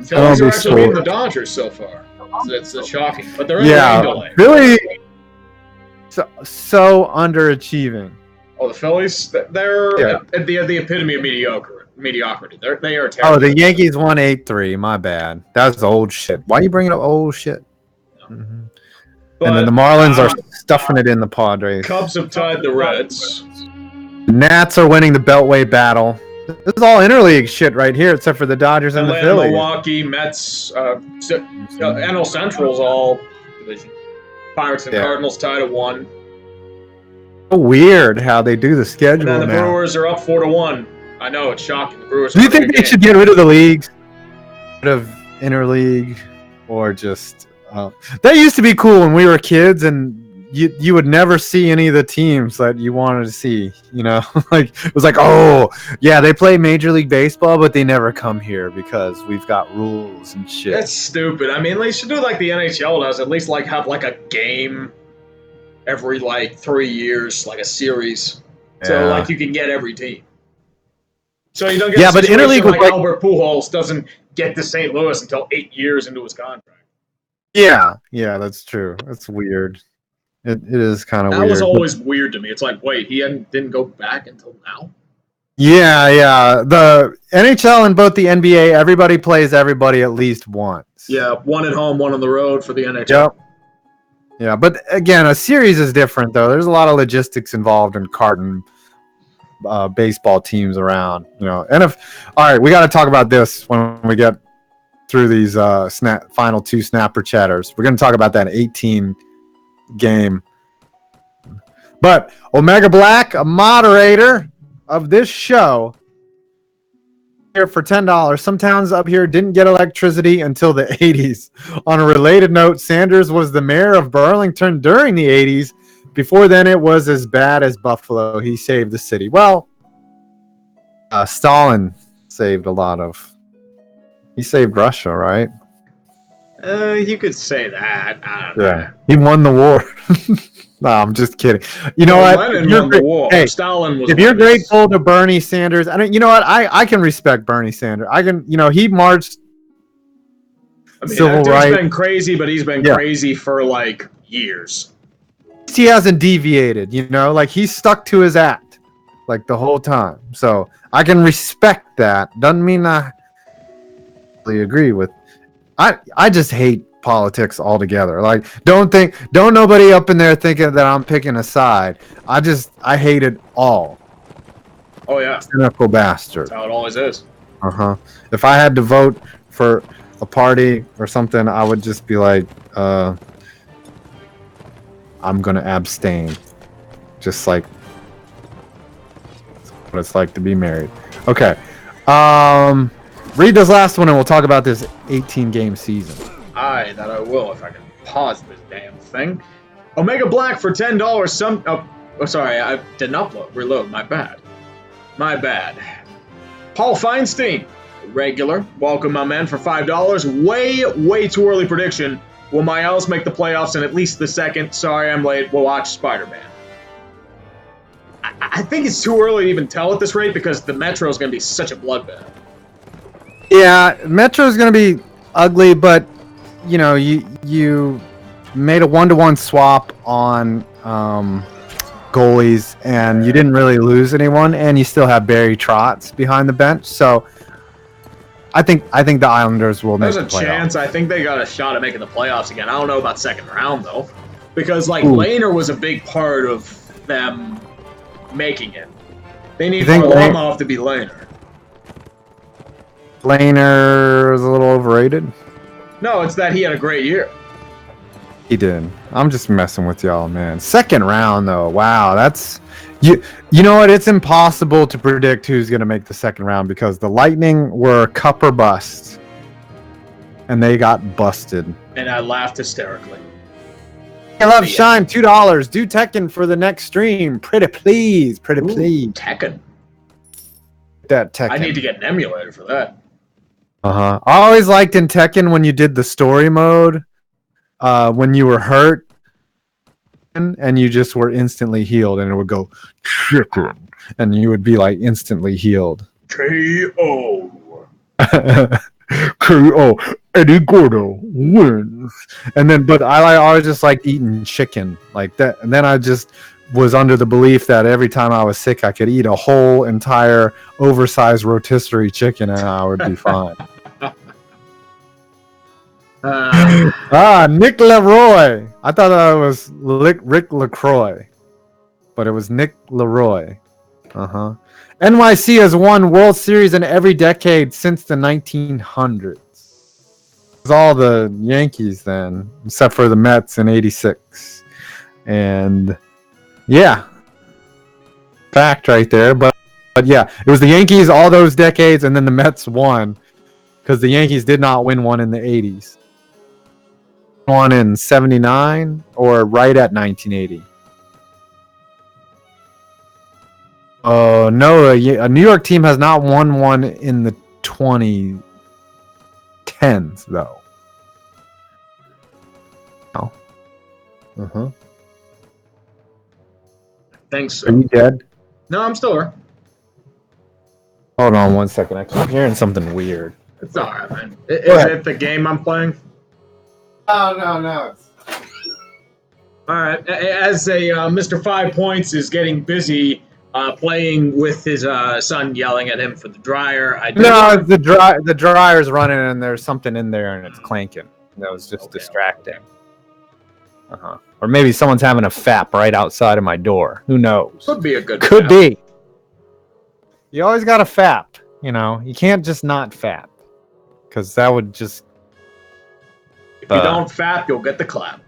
Phillies are actually beating the Dodgers so far. It's shocking, but they're in a rain delay. Really, so underachieving. Oh, the Phillies? They're at the epitome of mediocrity. They are terrible. Oh, the Yankees won 8-3. My bad. That's old shit. Why are you bringing up old shit? No. Mm-hmm. And then the Marlins are stuffing it in the Padres. Cubs have tied the Reds. The Nats are winning the Beltway battle. This is all interleague shit right here, except for the Dodgers and the Phillies. Milwaukee, Mets, NL Central's all division. Pirates and Cardinals tied at 1. So weird how they do the schedule And then the now. Brewers are up 4-1. I know, it's shocking. The Brewers. Do you think they should get rid of the leagues? Rid of interleague, or just that used to be cool when we were kids, and you would never see any of the teams that you wanted to see. You know, like it was like, oh yeah, they play Major League Baseball, but they never come here because we've got rules and shit. That's stupid. I mean, they should do like the NHL does. At least like have like a game every like 3 years, like a series, so like you can get every team. So you don't get but interleague like Albert Pujols doesn't get to St. Louis until 8 years into his contract. Yeah, that's true. That's weird. It is kind of weird. That was always weird to me. It's like, wait, he didn't go back until now? Yeah. The NHL and both the NBA, everybody plays everybody at least once. Yeah, 1 at home, 1 on the road for the NHL. Yep. Yeah, but again, a series is different, though. There's a lot of logistics involved in carting baseball teams around. You know, and all right, we got to talk about this when we get through these final 2 snapper chatters. We're going to talk about that 18 game. But Omega Black, a moderator of this show, here for $10. Some towns up here didn't get electricity until the 80s. On a related note, Sanders was the mayor of Burlington during the 80s. Before then, it was as bad as Buffalo. He saved the city. Well, Stalin saved a lot of. He saved Russia, right? You could say that. I don't know. He won the war. No, I'm just kidding. You know what? Lenin won the war. Hey, Stalin was. If you're grateful to Bernie Sanders, you know what? I can respect Bernie Sanders. I can. You know, he marched. I mean, civil rights. He's been crazy, but he's been crazy for like years. He hasn't deviated. You know, like he's stuck to his act, like the whole time. So I can respect that. Doesn't mean I really agree with. I just hate politics altogether. Like, don't nobody up in there thinking that I'm picking a side. I hate it all. Oh yeah, cynical bastard. That's how it always is. If I had to vote for a party or something, I would just be like, I'm gonna abstain. Just like what it's like to be married. Okay. Read this last one and we'll talk about this 18-game season. That I will if I can pause this damn thing. Omega Black for $10. Sorry, I didn't upload. Reload. My bad. Paul Feinstein, regular. Welcome, my man, for $5. Way too early prediction. Will my Owls make the playoffs in at least the second? Sorry, I'm late. We'll watch Spider-Man. I think it's too early to even tell at this rate because the Metro is going to be such a bloodbath. Yeah, Metro's going to be ugly, but you know, you made a 1-to-1 swap on goalies, and you didn't really lose anyone, and you still have Barry Trotz behind the bench. So I think the Islanders will make the playoffs. There's a chance. I think they got a shot at making the playoffs again. I don't know about second round though, because like Lehner was a big part of them making it. They need Varlamov to be Lehner. Lehner is a little overrated. No, it's that he had a great year. He did. I'm just messing with y'all, man. Second round, though. Wow, that's you. You know what? It's impossible to predict who's gonna make the second round because the Lightning were cup or bust, and they got busted. And I laughed hysterically. I love Shine, $2. Do Tekken for the next stream. Pretty please. Tekken. That Tekken. I need to get an emulator for that. I always liked in Tekken when you did the story mode, when you were hurt, and you just were instantly healed, and it would go chicken, and you would be like instantly healed. KO. KO. Eddie Gordo wins. And then, but I always just liked eating chicken like that. And then I just was under the belief that every time I was sick, I could eat a whole entire oversized rotisserie chicken and I would be fine. Nick Leroy. I thought that was Rick LaCroix, but it was Nick Leroy. NYC has won World Series in every decade since the 1900s. It's all the Yankees then, except for the Mets in '86. And yeah, fact right there. But yeah, it was the Yankees all those decades, and then the Mets won because the Yankees did not win one in the '80s. One in '79 or right at 1980. Oh no, a New York team has not won one in the 2010s though. Oh. Thanks. Are you dead? No, I'm still here. Hold on 1 second. I keep hearing something weird. It's all right, man. Is it the game I'm playing? No. All right. As Mr. 5 Points is getting busy playing with his son, yelling at him for the dryer. The dryer's running and there's something in there and it's clanking. That was just distracting. Or maybe someone's having a fap right outside of my door. Who knows? Could be a good. Could be. You always got to fap. You know, you can't just not fap, because that would just. If you don't fap, you'll get the clap.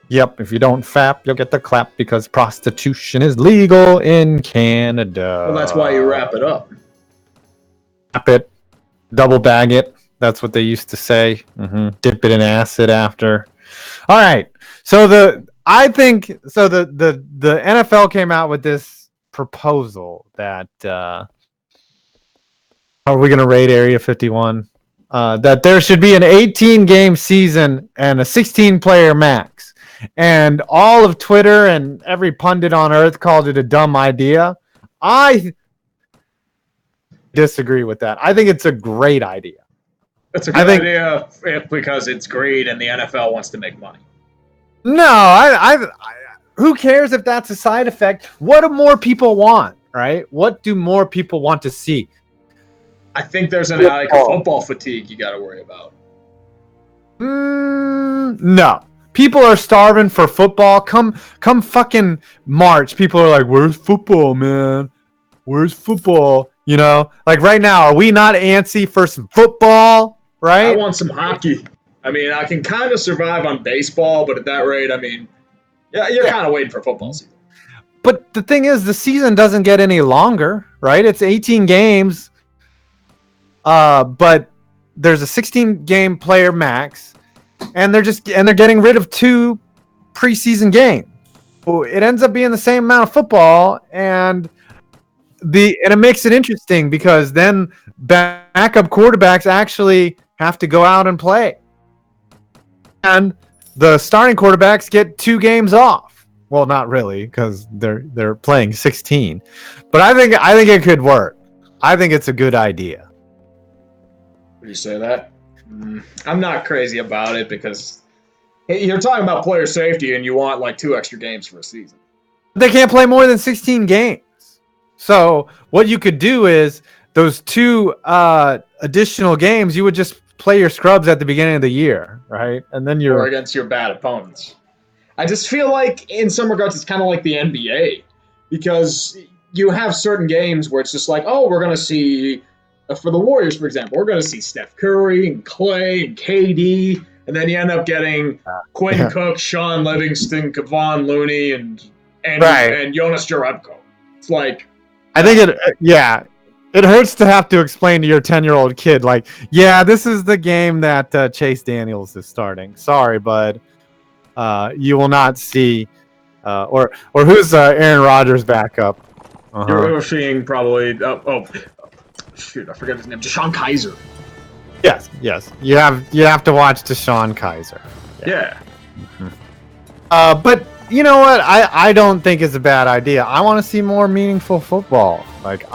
Yep, if you don't fap, you'll get the clap because prostitution is legal in Canada. Well, that's why you wrap it up. Wrap it, double bag it. That's what they used to say. Dip it in acid after. All right. So the NFL came out with this proposal that are we going to raid Area 51? That there should be an 18-game season and a 16-player max. And all of Twitter and every pundit on earth called it a dumb idea. I disagree with that. I think it's a great idea. It's a good idea because it's greed and the NFL wants to make money. No, I who cares if that's a side effect? What do more people want, right? What do more people want to see? I think there's a football fatigue you got to worry about. No. People are starving for football. Come fucking March. People are like, where's football, man? Where's football? You know, like right now, are we not antsy for some football, right? I want some hockey. I mean, I can kind of survive on baseball, but at that rate, I mean, yeah, you're kind of waiting for football season. But the thing is, the season doesn't get any longer, right? It's 18 games, but there's a 16-game player max. And they're getting rid of 2 preseason games. So it ends up being the same amount of football, and it makes it interesting because then backup quarterbacks actually have to go out and play, and the starting quarterbacks get 2 games off. Well, not really, because they're playing 16. But I think it could work. I think it's a good idea. Would you say that? I'm not crazy about it because you're talking about player safety and you want like 2 extra games for a season. They can't play more than 16 games. So what you could do is those 2 additional games, you would just play your scrubs at the beginning of the year, right? And then or against your bad opponents. I just feel like in some regards it's kind of like the NBA because you have certain games where it's just like, oh, we're going to see... For the Warriors, for example, we're going to see Steph Curry and Clay and KD. And then you end up getting Quinn Cook, Sean Livingston, Kevon Looney, and Jonas Jerebko. It's like, I think it hurts to have to explain to your 10-year-old kid, like, yeah, this is the game that Chase Daniels is starting. Sorry, bud. You will not see, or who's Aaron Rodgers' backup? You're seeing probably. Shoot, I forgot his name. DeShone Kizer. Yes. You have to watch DeShone Kizer. Yeah. But you know what? I don't think it's a bad idea. I want to see more meaningful football. Like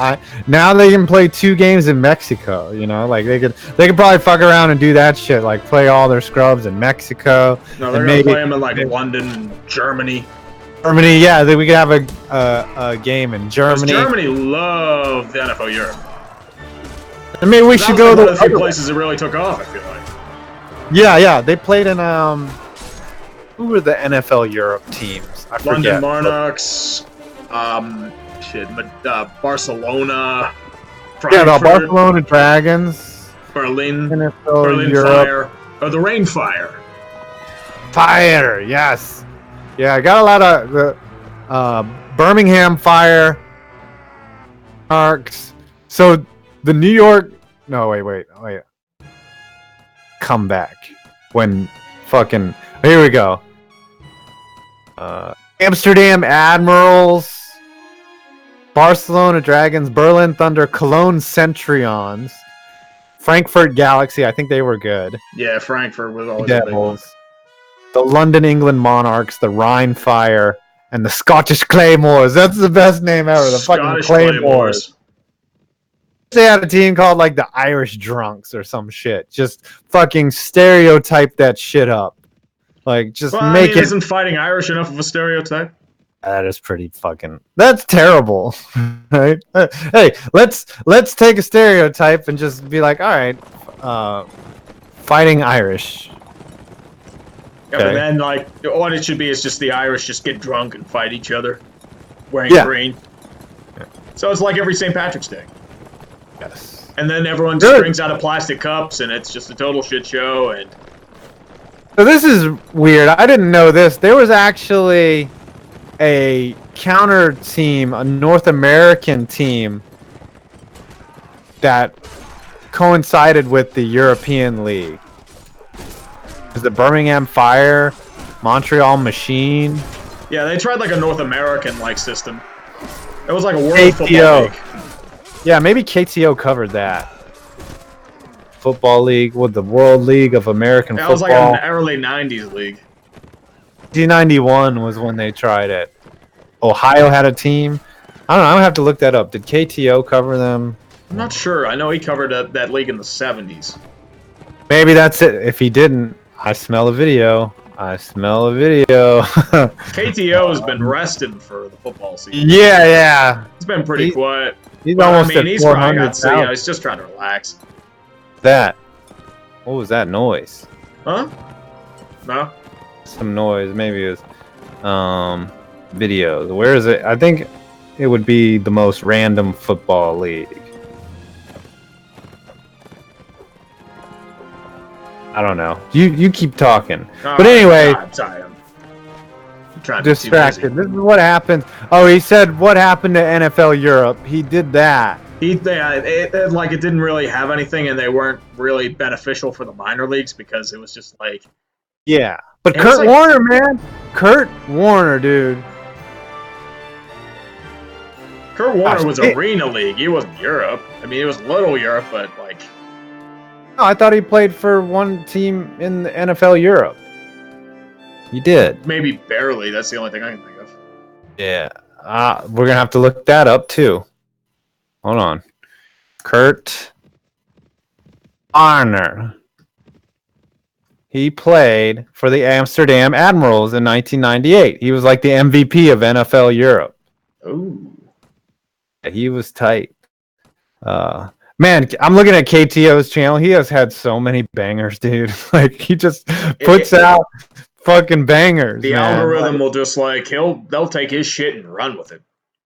now they can play 2 games in Mexico. You know, like they could probably fuck around and do that shit. Like play all their scrubs in Mexico. No, they're gonna play them in like London and Germany. Germany, yeah. We could have a game in Germany. Germany love the NFL Europe. I mean, we should go to to the few places that really took off. I feel like. Yeah. They played in who were the NFL Europe teams? I forget. London Monarchs, Barcelona, Frankfurt, yeah, the Barcelona Dragons, Berlin Europe. Fire, the Rain Fire. Fire, yes. Yeah, I got a lot of the Birmingham Fire, Arcs. So the New York. No, wait. Come back when fucking. Here we go. Amsterdam Admirals, Barcelona Dragons, Berlin Thunder, Cologne Centurions, Frankfurt Galaxy. I think they were good. Yeah, Frankfurt was always Devils. The London England Monarchs, the Rhine Fire, and the Scottish Claymores. That's the best name ever. The Scottish fucking Claymores. They had a team called like the Irish Drunks or some shit. Just fucking stereotype that shit up. Like, just make it. Isn't fighting Irish enough of a stereotype? That is pretty fucking. That's terrible, right? Hey, let's take a stereotype and just be like, all right, fighting Irish. Yeah, okay. But then like what it should be is just the Irish just get drunk and fight each other, wearing green. Yeah. So it's like every St. Patrick's Day. Yes. And then everyone just drinks out of plastic cups, and it's just a total shit show. And so this is weird. I didn't know this. There was actually a counter team, a North American team that coincided with the European League. Is the Birmingham Fire, Montreal Machine? Yeah, they tried like a North American like system. It was like a World Football League. Yeah, maybe KTO covered that. Football League with the World League of American Football. That was like an early '90s league. D91 was when they tried it. Ohio had a team. I don't know. I'm gonna have to look that up. Did KTO cover them? I'm not sure. I know he covered that league in the '70s. Maybe that's it. If he didn't, I smell a video. KTO has been resting for the football season. Yeah. It's been pretty quiet. He's almost at he's 400,000. He's just trying to relax. What was that noise? Huh? No? Some noise. Maybe it was videos. Where is it? I think it would be the most random football league. I don't know. You keep talking. But anyway, I'm sorry. I'm trying to distracted. This is what happened. Oh, he said what happened to NFL Europe. He did that. It didn't really have anything, and they weren't really beneficial for the minor leagues because it was just like. Yeah, but Kurt Warner, man, Kurt Warner, dude. Kurt Warner was Arena League. He wasn't Europe. I mean, it was Little Europe, but like. No, I thought he played for one team in the NFL Europe. He did. Maybe barely. That's the only thing I can think of. Yeah. We're going to have to look that up, too. Hold on. Kurt Warner. He played for the Amsterdam Admirals in 1998. He was like the MVP of NFL Europe. Ooh. He was tight. Man, I'm looking at KTO's channel. He has had so many bangers, dude. Like, he just puts out fucking bangers. The algorithm will just like, they'll take his shit and run with it.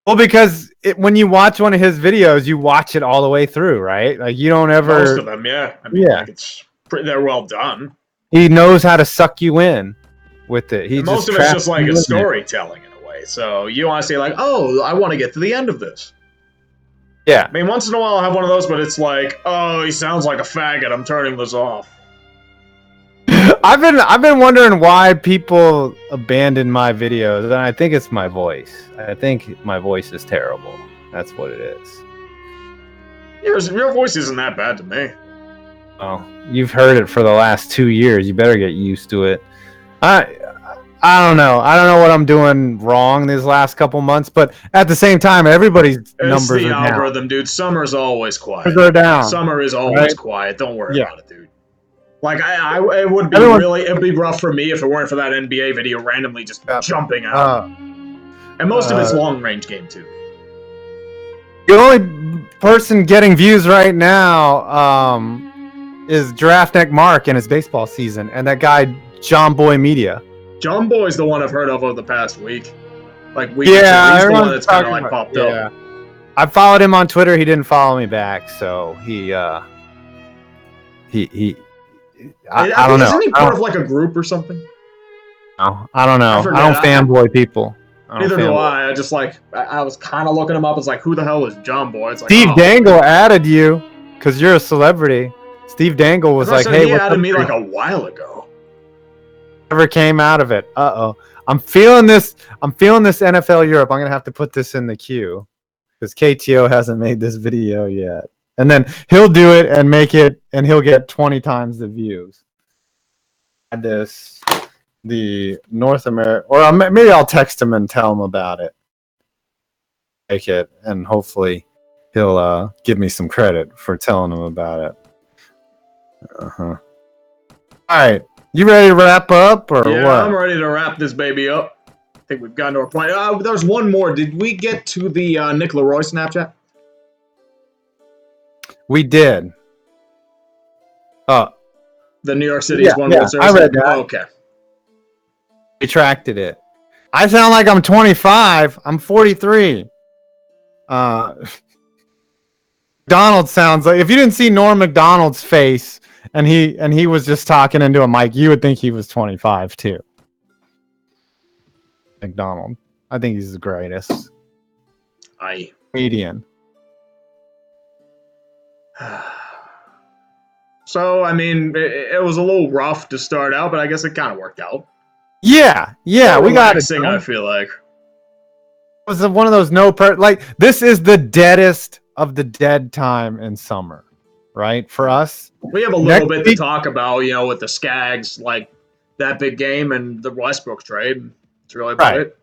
Well, because when you watch one of his videos, you watch it all the way through, right? Like, you don't ever... Most of them, yeah. I mean, like they're well done. He knows how to suck you in with it. Most of it's just like a storytelling in a way. So you want to say like, oh, I want to get to the end of this. Yeah. I mean, once in a while I'll have one of those, but it's like, oh, he sounds like a faggot. I'm turning this off. I've been wondering why people abandon my videos, and I think it's my voice. I think my voice is terrible. That's what it is. Your voice isn't that bad to me. Oh, you've heard it for the last 2 years. You better get used to it. I don't know. I don't know what I'm doing wrong these last couple months, but at the same time, everybody's numbers are down. It's the algorithm, dude. Summer's always quiet. They're down. Summer is always quiet. Don't worry about it, dude. Like it would be it'd be rough for me if it weren't for that NBA video randomly just jumping out. And most of it's long range game too. The only person getting views right now is Giraffe Neck Mark in his baseball season, and that guy John Boy Media. John Boy's the one I've heard of over the past week. Like he's the one that's kind of like popped up. I followed him on Twitter. He didn't follow me back, so he I don't know. Isn't he part of like a group or something? No, I don't know. I don't fanboy people. Neither do I. I just like I was kind of looking him up. It's like, who the hell is John Boy? It's like Steve Dangle added you because you're a celebrity. Steve Dangle was like, "Hey, he added me like a while ago." Never came out of it. I'm feeling this. I'm feeling this NFL Europe. I'm gonna have to put this in the queue because KTO hasn't made this video yet. And then he'll do it and make it, and he'll get 20 times the views. Add this, the North America, or maybe I'll text him and tell him about it. Make it, and hopefully he'll give me some credit for telling him about it. All right, you ready to wrap up, or what? Yeah, I'm ready to wrap this baby up. I think we've gotten to our point. There's one more. Did we get to the Nick Leroy Snapchat? We did. The New York City's one with I read that. Oh, okay. Retracted it. I sound like I'm 25. I'm 43. Donald sounds like, if you didn't see Norm Macdonald's face and he was just talking into a mic, you would think he was 25 too. McDonald. I think he's the greatest. Comedian. So, I mean, it was a little rough to start out, but I guess it kind of worked out. Yeah, we got it. I feel like it was one of those like this is the deadest of the dead time in summer, right? For us, we have a little bit to talk about, with the Skaggs, like that big game and the Westbrook trade. It's really about it.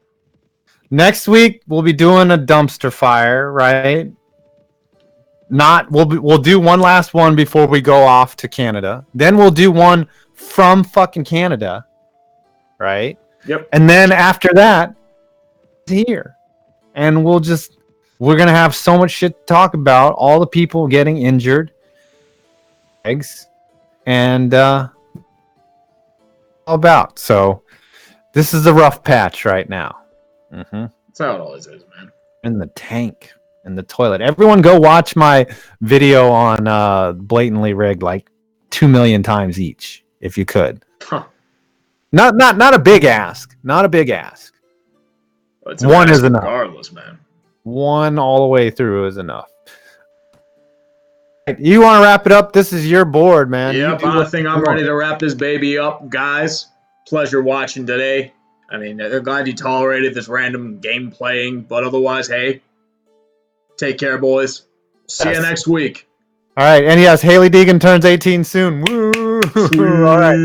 Next week we'll be doing a dumpster fire, right? We'll do one last one before we go off to Canada. Then we'll do one from fucking Canada, right? Yep. And then after that, here, and we're gonna have so much shit to talk about. All the people getting injured, eggs, and all about. So this is a rough patch right now. That's how it always is, man. In the tank. In the toilet. Everyone go watch my video on Blatantly Rigged like 2 million times each, if you could. Huh. Not a big ask. Not a big ask. Well, one is enough. Regardless, man. One all the way through is enough. You want to wrap it up? This is your board, man. Yep, I think I'm ready to wrap this baby up, guys. Pleasure watching today. I mean, I'm glad you tolerated this random game playing, but otherwise, hey. Take care, boys. See you next week. All right. And yes, Haley Deegan turns 18 soon. Woo! All right.